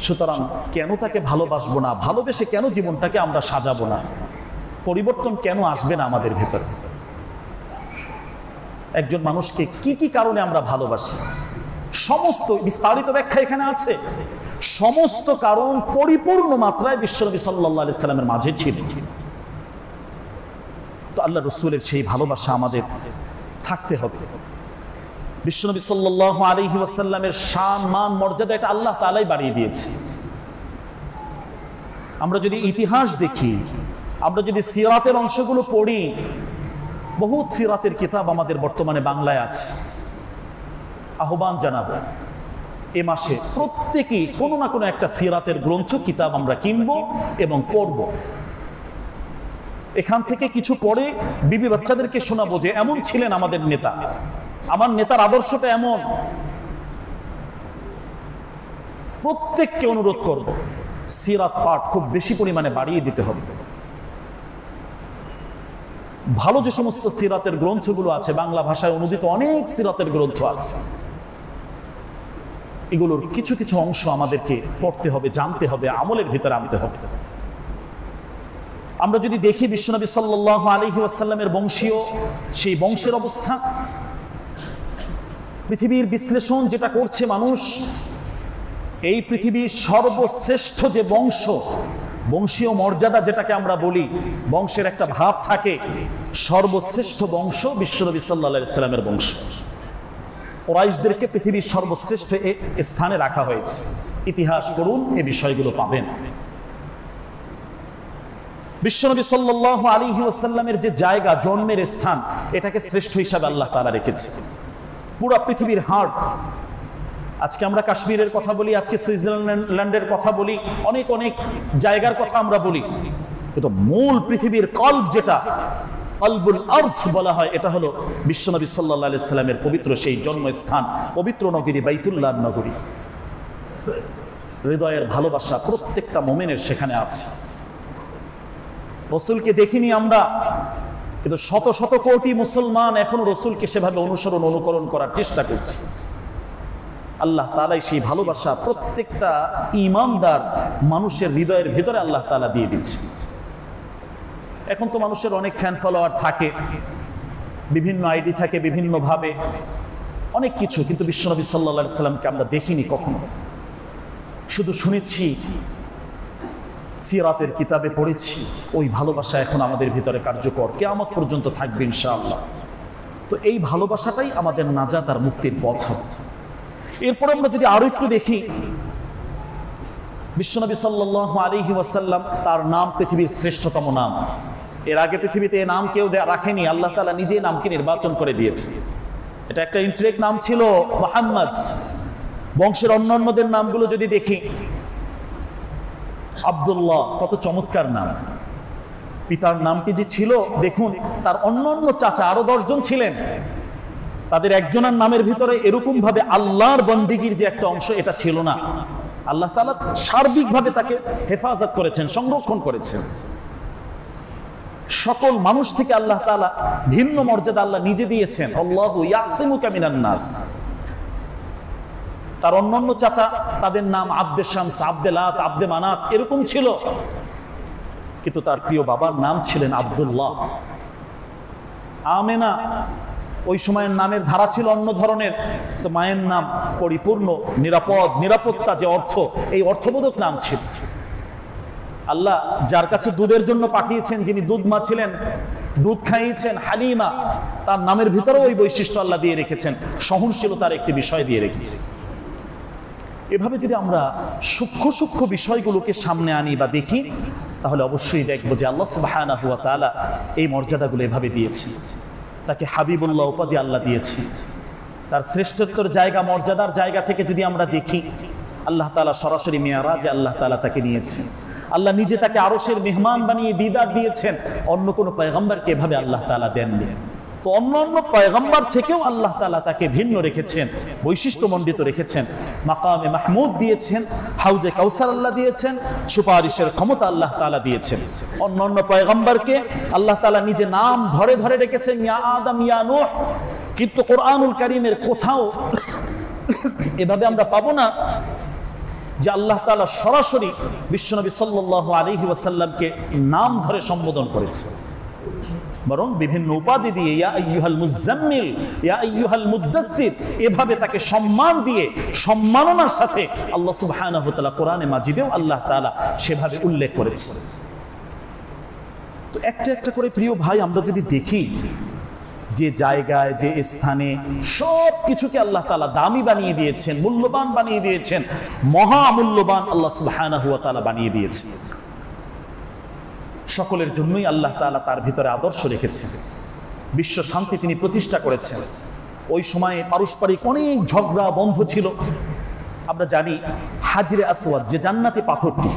সুতরাং কেন তাকে ভালোবাসবো না, ভালোবেসে কেন জীবনটাকে আমরা সাজাবো না, পরিবর্তন কেন আসবে না আমাদের ভেতরে? একজন মানুষকে কি কি কারণে আমরা ভালোবাসি, সমস্ত বিস্তারিত ব্যাখ্যা এখানে আছে। সমস্ত কারণ পরিপূর্ণ মাত্রায় বিশ্বনবী সাল্লাল্লাহু আলাইহি সাল্লামের মাঝে ছিল। তো আল্লাহ রসুলের সেই ভালোবাসা আমাদের থাকতে হবে। বিশ্বনবী সাল্লাল্লাহু আলাইহি ওয়াসাল্লামের শান, মান, মর্যাদা এটা আল্লাহ তাআলাই বাড়িয়ে দিয়েছে। আমরা যদি ইতিহাস দেখি, আমরা যদি সিরাতের অংশগুলো পড়ি, বহুত সিরাতের কিতাব আমাদের বর্তমানে বাংলায় আছে। আহ্বান জানাবো এ মাসে প্রত্যেকেই কোনো না কোনো একটা সিরাতের গ্রন্থ কিতাব আমরা কিনবো এবং পড়বো। এখান থেকে কিছু পড়ে বিবি বাচ্চাদেরকে শোনাবো যে এমন ছিলেন আমাদের নেতা, আমার নেতার আদর্শটা এমন। প্রত্যেককে অনুরোধ করব সিরাত পাঠ খুব বেশি পরিমাণে বাড়িয়ে দিতে হবে। ভালো যে সমস্ত সিরাতের গ্রন্থগুলো আছে, বাংলা ভাষায় অনুদিত অনেক সিরাতের গ্রন্থ আছে, এগুলোর কিছু কিছু অংশ আমাদেরকে পড়তে হবে, জানতে হবে, আমলের ভিতরে আনতে হবে। আমরা যদি দেখি বিশ্বনবী সাল্লাল্লাহু আলাইহি ওয়াসাল্লামের বংশীয় সেই বংশের অবস্থা, পৃথিবীর বিশ্লেষণ যেটা করছে মানুষ, এই পৃথিবীর সর্বশ্রেষ্ঠ যে বংশ, বংশীয় মর্যাদা যেটাকে আমরা বলি, বংশের একটা ভাব থাকে, সর্বশ্রেষ্ঠ বংশ বিশ্বনবী সাল্লাল্লাহু আলাইহি ওয়াসাল্লামের বংশ। কুরাইশদেরকে পৃথিবীর সর্বশ্রেষ্ঠ স্থানে রাখা হয়েছে। ইতিহাস পড়ুন, এই বিষয়গুলো পাবেন। বিশ্বনবী সাল্লাল্লাহু আলাইহি ওয়াসাল্লামের যে জায়গা, জন্মের স্থান, এটাকে শ্রেষ্ঠ হিসাবে আল্লাহ তাআলা রেখেছে। পুরা পৃথিবীর হার্ট, আজকে আমরা কাশ্মীরের কথা বলি, আজকে সুইজারল্যান্ডের কথা বলি, অনেক অনেক জায়গার কথা আমরা বলি, কিন্তু মূল পৃথিবীর কল্ব যেটা, কলবুল আরদ বলা হয়, এটা হলো বিশ্বনবী সাল্লাল্লাহু আলাইহি সাল্লামের পবিত্র সেই জন্মস্থান, পবিত্র নগরী বাইতুল্লাহ নগরী। হৃদয়ের ভালোবাসা প্রত্যেকটা মুমিনের সেখানে আছে। রাসূলকে দেখিনি আমরা, কিন্তু শত শত কোটি মুসলমান এখনো রসুলকে সেভাবে অনুকরণ করার চেষ্টা করছে। আল্লাহ তাআলাই সেই ভালোবাসা প্রত্যেকটা ঈমানদার মানুষের হৃদয়ের ভিতরে আল্লাহ তাআলা দিয়ে দিচ্ছে। এখন তো মানুষের অনেক ফ্যান ফলোয়ার থাকে, বিভিন্ন আইডি থাকে, বিভিন্নভাবে অনেক কিছু, কিন্তু বিশ্বনবী সাল্লাল্লাহু আলাইহি সাল্লামকে আমরা দেখিনি কখনো, শুধু শুনেছি, সিরাতের কিতাবে পড়েছি। ওই ভালোবাসা এখন আমাদের ভিতরে কার্যকর, কিয়ামত পর্যন্ত থাকবে ইনশাআল্লাহ। তো এই ভালোবাসাটাই আমাদের নাজাত আর মুক্তির পথ হবে। এরপর আমরা যদি আরো একটু দেখি, বিশ্বনবী সাল্লাল্লাহু আলাইহি ওয়াসাল্লাম, তার নাম পৃথিবীর শ্রেষ্ঠতম নাম। এর আগে পৃথিবীতে এই নাম কেউ রাখেনি, আল্লাহ তাআলা নিজেই নামকে নির্বাচন করে দিয়েছে। এটা একটা ইন্ট্রেক নাম ছিল মুহাম্মদ। বংশের অন্যান্যদের নামগুলো যদি দেখি, আব্দুল্লাহ, কত চমৎকার নাম। পিতার নামটি যে ছিল, দেখুন তার অন্যান্য চাচা আরো 10 জন ছিলেন, তাদের একজনের নামের ভিতরে এরকম ভাবে আল্লাহর বন্দিগির যে একটা অংশ, এটা ছিল না। আল্লাহ তাআলা সার্বিকভাবে তাকে হেফাজত করেছেন, সংরক্ষণ করেছেন। সকল মানুষ থেকে আল্লাহ তাআলা ভিন্ন মর্যাদা আল্লাহ নিজে দিয়েছেন। আল্লাহু ইয়াসিমুকা মিনান নাস। তার অন্যান্য চাচা, তাদের নাম আব্দে শামস, আব্দে লাত, আব্দে মানাত এরকম ছিল, কিন্তু তার প্রিয় বাবার নাম ছিলেন আব্দুল্লাহ। আমেনা, ওই সময়ের নামের ধারা ছিল অন্য ধরনের, তো মায়ের নাম পরিপূর্ণ, নিরাপত্তা যে অর্থ, এই অর্থবোধক নাম ছিল। আল্লাহ যার কাছে দুধের জন্য পাঠিয়েছেন, যিনি দুধ মা ছিলেন, দুধ খাইয়েছেন, হালিমা, তার নামের ভিতরে ওই বৈশিষ্ট্য আল্লাহ দিয়ে রেখেছেন, সহনশীলতার একটি বিষয় দিয়ে রেখেছেন। এভাবে যদি আমরা সূক্ষ্ম বিষয়গুলোকে সামনে আনি বা দেখি, তাহলে অবশ্যই দেখবো যে আল্লাহ সুবহানাহু ওয়া তাআলা এই মর্যাদাগুলো এভাবে দিয়েছেন। তাকে হাবিবুল্লাহ উপাধি আল্লাহ দিয়েছেন। তার শ্রেষ্ঠত্বর জায়গা, মর্যাদার জায়গা থেকে যদি আমরা দেখি, আল্লাহ তাআলা সরাসরি মিরাজে আল্লাহ তাআলা তাকে নিয়েছেন। আল্লাহ নিজে তাকে আরশের মেহমান বানিয়ে দিদার দিয়েছেন। অন্য কোনো পয়গম্বরকে এভাবে আল্লাহ তাআলা দেননি। তো অন্যান্য পয়গম্বর থেকেও আল্লাহ তাআলা তাকে ভিন্ন রেখেছেন, বৈশিষ্ট্যমণ্ডিত রেখেছেন। মাকামে মাহমুদ দিয়েছেন, হাউজে কাউসার আল্লাহ দিয়েছেন, সুপারিশের ক্ষমতা আল্লাহ তাআলা দিয়েছেন। অন্যান্য পয়গম্বরকে আল্লাহ তাআলা নিজে নাম ধরে ধরে রেখেছেন, ইয়া আদম, ইয়া নূহ। কিন্তু কোরআনুল কারীমের কোথাও এভাবে আমরা পাবো না যে আল্লাহ তাআলা সরাসরি বিশ্বনবী সাল্লাল্লাহু আলাইহি ওয়াসাল্লামকে নাম ধরে সম্বোধন করেছে, বরং বিভিন্ন উপাধি দিয়ে, ইয়া আইয়ুহাল মুজাম্মিল, ইয়া আইয়ুহাল মুদ্দাসসির, এভাবে তাকে সম্মান দিয়ে, সম্মাননার সাথে আল্লাহ সুবহানাহু ওয়া তাআলা কোরআনে মাজিদেও আল্লাহ তাআলা সেভাবে উল্লেখ করেছে। তো একটা একটা করে প্রিয় ভাই আমরা যদি দেখি, যে জায়গায়, যে স্থানে সব কিছুকে আল্লাহ তাআলা দামি বানিয়ে দিয়েছেন, মূল্যবান বানিয়ে দিয়েছেন, মহামূল্যবান আল্লাহ সুবহানাহু ওয়া তাআলা বানিয়ে দিয়েছেন। সকলের জন্যই আল্লাহ তাআলা তার ভিতরে আদর্শ রেখেছেন। বিশ্ব শান্তি তিনি প্রতিষ্ঠা করেছেন। ওই সময়ে পারস্পরিক অনেক ঝগড়া বন্ধ ছিল। আমরা জানি হাজরে আসওয়াদ, যে জান্নাতি পাথরটি,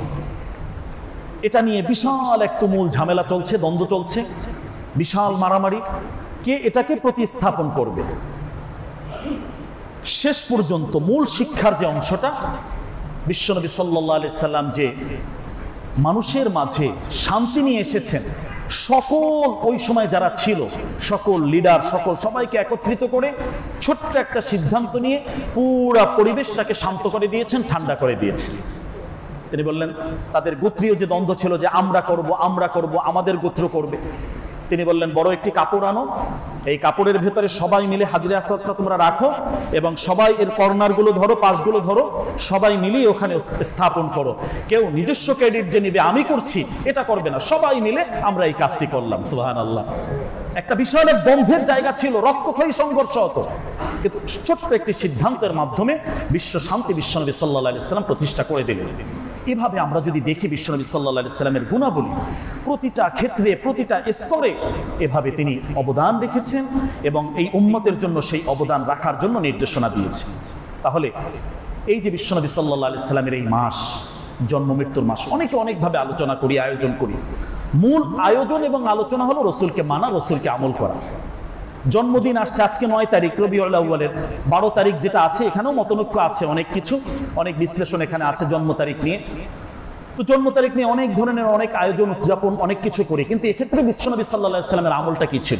এটা নিয়ে বিশাল এক তুমুল ঝামেলা চলছে, দ্বন্দ্ব চলছে, বিশাল মারামারি, কে এটাকে প্রতিস্থাপন করবে। শেষ পর্যন্ত মূল শিক্ষার যে অংশটা, বিশ্বনবী সাল্লাল্লাহু আলাইহি সাল্লাম যে মানুষের মাঝে শান্তি নিয়ে এসেছেন, সকল ওই সময় যারা ছিল, সকল লিডার, সবাইকে একত্রিত করে ছোট্ট একটা সিদ্ধান্ত নিয়ে পুরা পরিবেশটাকে শান্ত করে দিয়েছেন, ঠান্ডা করে দিয়েছেন। তিনি বললেন, তাদের গোত্রীয় যে দ্বন্দ্ব ছিল যে আমরা করব, আমাদের গোত্র করবে, তিনি বললেন, বড় একটি কাপড় আনো, এই কাপড়ের ভেতরে সবাই মিলে হাজরে আসওয়াদটা তোমরা রাখো, এবং সবাই এর কর্নারগুলো ধরো, পাশগুলো ধরো, সবাই মিলে ওখানে স্থাপন করো। কেউ নিজস্ব ক্রেডিট যে নিবে আমি করছি এটা করবে না, সবাই মিলে আমরা এই কাজটি করলাম। সুবহানাল্লাহ। একটা বিশাল বন্ধের জায়গা ছিল, রক্তক্ষয়ী সংঘর্ষ হতো, কিন্তু ছোট্ট একটি সিদ্ধান্তের মাধ্যমে বিশ্ব শান্তি বিশ্বনবী সাল্লাল্লাহু আলাইহি ওয়াসাল্লাম প্রতিষ্ঠা করে দিলেন। এভাবে আমরা যদি দেখি বিশ্বনবী সাল্লাল্লাহু আলাইহি ওয়াসাল্লামের গুণাবলী, প্রতিটা ক্ষেত্রে, প্রতিটা স্তরে এভাবে তিনি অবদান রেখেছেন এবং এই উম্মতের জন্য সেই অবদান রাখার জন্য নির্দেশনা দিয়েছেন। তাহলে এই যে বিশ্বনবী সাল্লাল্লাহু আলাইহি ওয়াসাল্লামের এই মাস, জন্ম মৃত্যুর মাস, অনেকে অনেকভাবে আলোচনা করি, আয়োজন করি। মূল আয়োজন এবং আলোচনা হলো রসুলকে মানা, রসুলকে আমল করা। জন্মদিন আসছে আজকে 9 তারিখ রবিউল আউয়ালের, 12 তারিখ যেটা আছে এখানেও মতনৈক্য আছে, অনেক কিছু, অনেক বিশ্লেষণ এখানে আছে জন্ম তারিখ নিয়ে। তো তো জন্ম তারিখ নিয়ে অনেক ধরনের অনেক আয়োজন উদযাপন অনেক কিছু করি, কিন্তু এক্ষেত্রে বিশ্বনবী সাল্লাল্লাহু আলাইহি সাল্লামের আমলটা কি ছিল?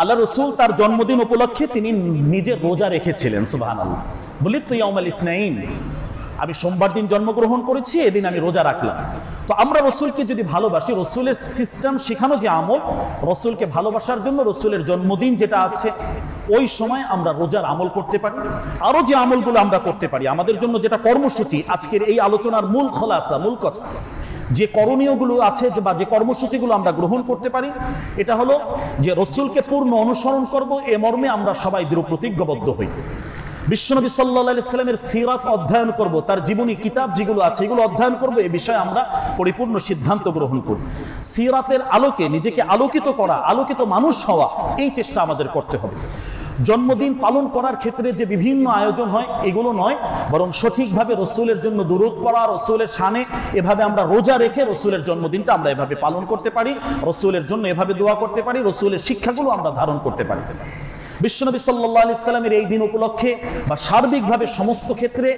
আল্লাহ রসুল তার জন্মদিন উপলক্ষে তিনি নিজে রোজা রেখেছিলেন। সুবহানাল্লাহ। বলি তো ইয়াউমাল ইসনাইন, আমি সোমবার দিন জন্মগ্রহণ করেছি, এদিন আমি রোজা রাখলাম। তো আমরা রসুলকে যদি ভালোবাসি, রসুলের সিস্টেম শেখানো যে আমল, রসুলকে ভালোবাসার জন্য রসুলের জন্মদিন যেটা আছে ওই সময় আমরা রোজার আমল করতে পারি। আরো যে আমলগুলো আমরা করতে পারি, আমাদের জন্য যেটা কর্মসূচি, আজকের এই আলোচনার মূল খোলাসা, মূল কথা, যে করণীয়গুলো আছে বা যে কর্মসূচিগুলো আমরা গ্রহণ করতে পারি, এটা হলো যে রসুলকে পূর্ণ অনুসরণ করব, এ মর্মে আমরা সবাই দৃঢ় প্রতিজ্ঞাবদ্ধ হই। বিশ্বনবী সাল্লাল্লাহু আলাইহি সাল্লামের সিরাত অধ্যয়ন করব, তার জীবনী কিতাব যেগুলো আছে এগুলো অধ্যয়ন করব, এ বিষয়ে আমরা পরিপূর্ণ সিদ্ধান্ত গ্রহণ করব। সিরাতের আলোকে নিজেকে আলোকিত করা, আলোকিত মানুষ হওয়া, এই চেষ্টা আমাদের করতে হবে। জন্মদিন পালন করার ক্ষেত্রে যে বিভিন্ন আয়োজন হয় এগুলো নয়, বরং সঠিকভাবে রসুলের জন্য দুরূদ পড়া, রসুলের শানে এভাবে আমরা রোজা রেখে রসুলের জন্মদিনটা আমরা এভাবে পালন করতে পারি, রসুলের জন্য এভাবে দোয়া করতে পারি, রসুলের শিক্ষাগুলো আমরা ধারণ করতে পারি। বিশ্বনবী সাল্লাল্লাহু আলাইহি সাল্লামের এই দিন উপলক্ষে বা সার্বিকভাবে সমস্ত ক্ষেত্রে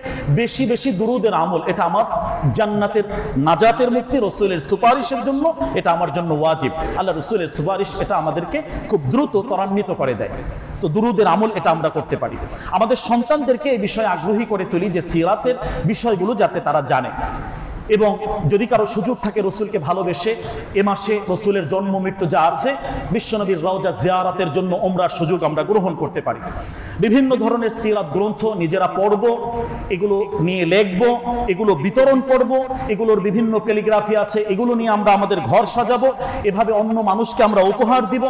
বেশি বেশি দুরূদের আমল, এটা আমার জান্নাতের নাজাতের মুক্তি, রসুলের সুপারিশের জন্য এটা আমার জন্য ওয়াজিব। আল্লাহ রসুলের সুপারিশ এটা আমাদেরকে খুব দ্রুত ত্বরান্বিত করে দেয়। তো দুরূদের আমল এটা আমরা করতে পারি। আমাদের সন্তানদেরকে এই বিষয়ে আগ্রহী করে তুলি যে সিরাতের বিষয়গুলো যাতে তারা জানে, এবং যদি কারো সুযোগ থাকে রসুলকে ভালোবেসে এ মাসে রসুলের জন্ম মৃত্যু যা আছে, বিশ্বনবীর রওজা জিয়ারাতের জন্য ওমরার সুযোগ আমরা গ্রহণ করতে পারি। বিভিন্ন ধরনের সিরাত গ্রন্থ নিজেরা পড়ব, এগুলো নিয়ে লিখব, এগুলো বিতরণ করব, এগুলোর বিভিন্ন ক্যালিগ্রাফি আছে, এগুলো নিয়ে আমরা আমাদের ঘর সাজাবো, এভাবে অন্য মানুষকে আমরা উপহার দিব।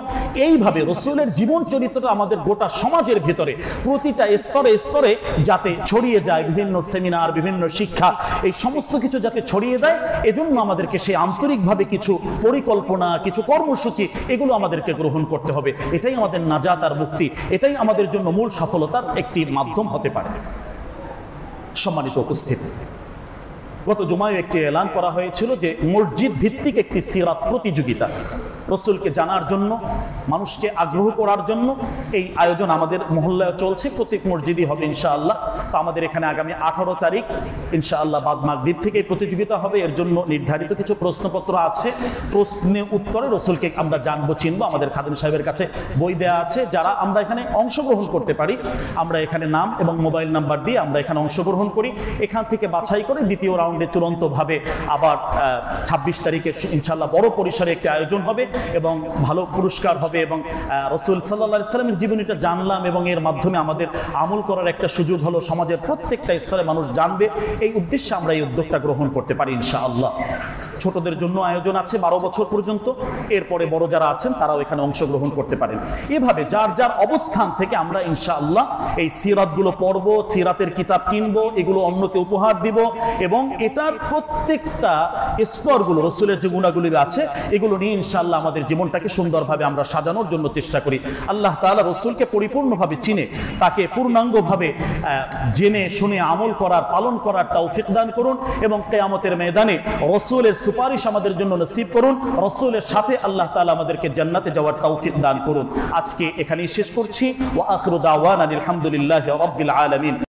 এইভাবে রসুলের জীবন চরিত্রটা আমাদের গোটা সমাজের ভিতরে প্রতিটা স্তরে স্তরে যাতে ছড়িয়ে যায়, বিভিন্ন সেমিনার, বিভিন্ন শিক্ষা, এই সমস্ত কিছু যাতে ছড়িয়ে দেয়, এজন্য আমাদেরকে সেই আন্তরিকভাবে কিছু পরিকল্পনা, কিছু কর্মসূচি এগুলো আমাদেরকে গ্রহণ করতে হবে। এটাই আমাদের নাজাত আর মুক্তি, এটাই আমাদের জন্য মূল সফলতার একটি মাধ্যম হতে পারে। সম্মানিত উপস্থিতি, গত জুমায় একটি এলান করা হয়েছিল যে মসজিদ ভিত্তিক একটি সিরাত প্রতিযোগিতা, রসুলকে জানার জন্য, মানুষকে আগ্রহ করার জন্য এই আয়োজন আমাদের মহল্লায় চলছে। প্রত্যেক মসজিদই হবে ইনশাআল্লাহ। তো আমাদের এখানে আগামী 18 তারিখ ইনশাআল্লাহ বাদ মাগরিব থেকে এই প্রতিযোগিতা হবে। এর জন্য নির্ধারিত কিছু প্রশ্নপত্র আছে, প্রশ্নে উত্তরে রসুলকে আমরা জানবো, চিনবো। আমাদের খাদেম সাহেবের কাছে বই দেয়া আছে, যারা আমরা এখানে অংশগ্রহণ করতে পারি, আমরা এখানে নাম এবং মোবাইল নাম্বার দিয়ে আমরা এখানে অংশগ্রহণ করি। এখান থেকে বাছাই করে দ্বিতীয় রাউন্ডে চূড়ান্তভাবে আবার 26 তারিখে ইনশাআল্লাহ বড় পরিসরে একটি আয়োজন হবে এবং ভালো পুরস্কার হবে, এবং রসুল সাল্লাল্লাহু আলাইহি সাল্লামের জীবনীটা জানলাম এবং এর মাধ্যমে আমাদের আমল করার একটা সুযোগ হলো, সমাজের প্রত্যেকটা স্তরে মানুষ জানবে, এই উদ্দেশ্যে আমরা এই উদ্যোগটা গ্রহণ করতে পারি ইনশাআল্লাহ। ছোটদের জন্য আয়োজন আছে 12 বছর পর্যন্ত, এরপরে বড় যারা আছেন তারাও এখানে অংশগ্রহণ করতে পারেন। এভাবে যার যার অবস্থান থেকে আমরা ইনশাআল্লাহ এই সিরাতগুলো পড়বো, সিরাতের কিতাব কিনবো, এগুলো অন্যকে উপহার দিব, এবং এটার প্রত্যেকটা স্তরগুলো রসুলের যে গুণাগুলি আছে এগুলো নিয়ে ইনশাআল্লাহ আমাদের জীবনটাকে সুন্দরভাবে আমরা সাজানোর জন্য চেষ্টা করি। আল্লাহ তাআলা রসুলকে পরিপূর্ণভাবে চিনে, তাকে পূর্ণাঙ্গভাবে জেনে শুনে আমল করার, পালন করার তৌফিক দান করুন, এবং কিয়ামতের ময়দানে রসুলের সুপারিশ আমাদের জন্য নসিব করুন। রসুলের সাথে আল্লাহ তাআলা আমাদেরকে জান্নাতে যাওয়ার তৌফিক দান করুন। আজকে এখানেই শেষ করছি। ওয়া আখিরু দাওয়ানা আলহামদুলিল্লাহি রাব্বিল আলামিন।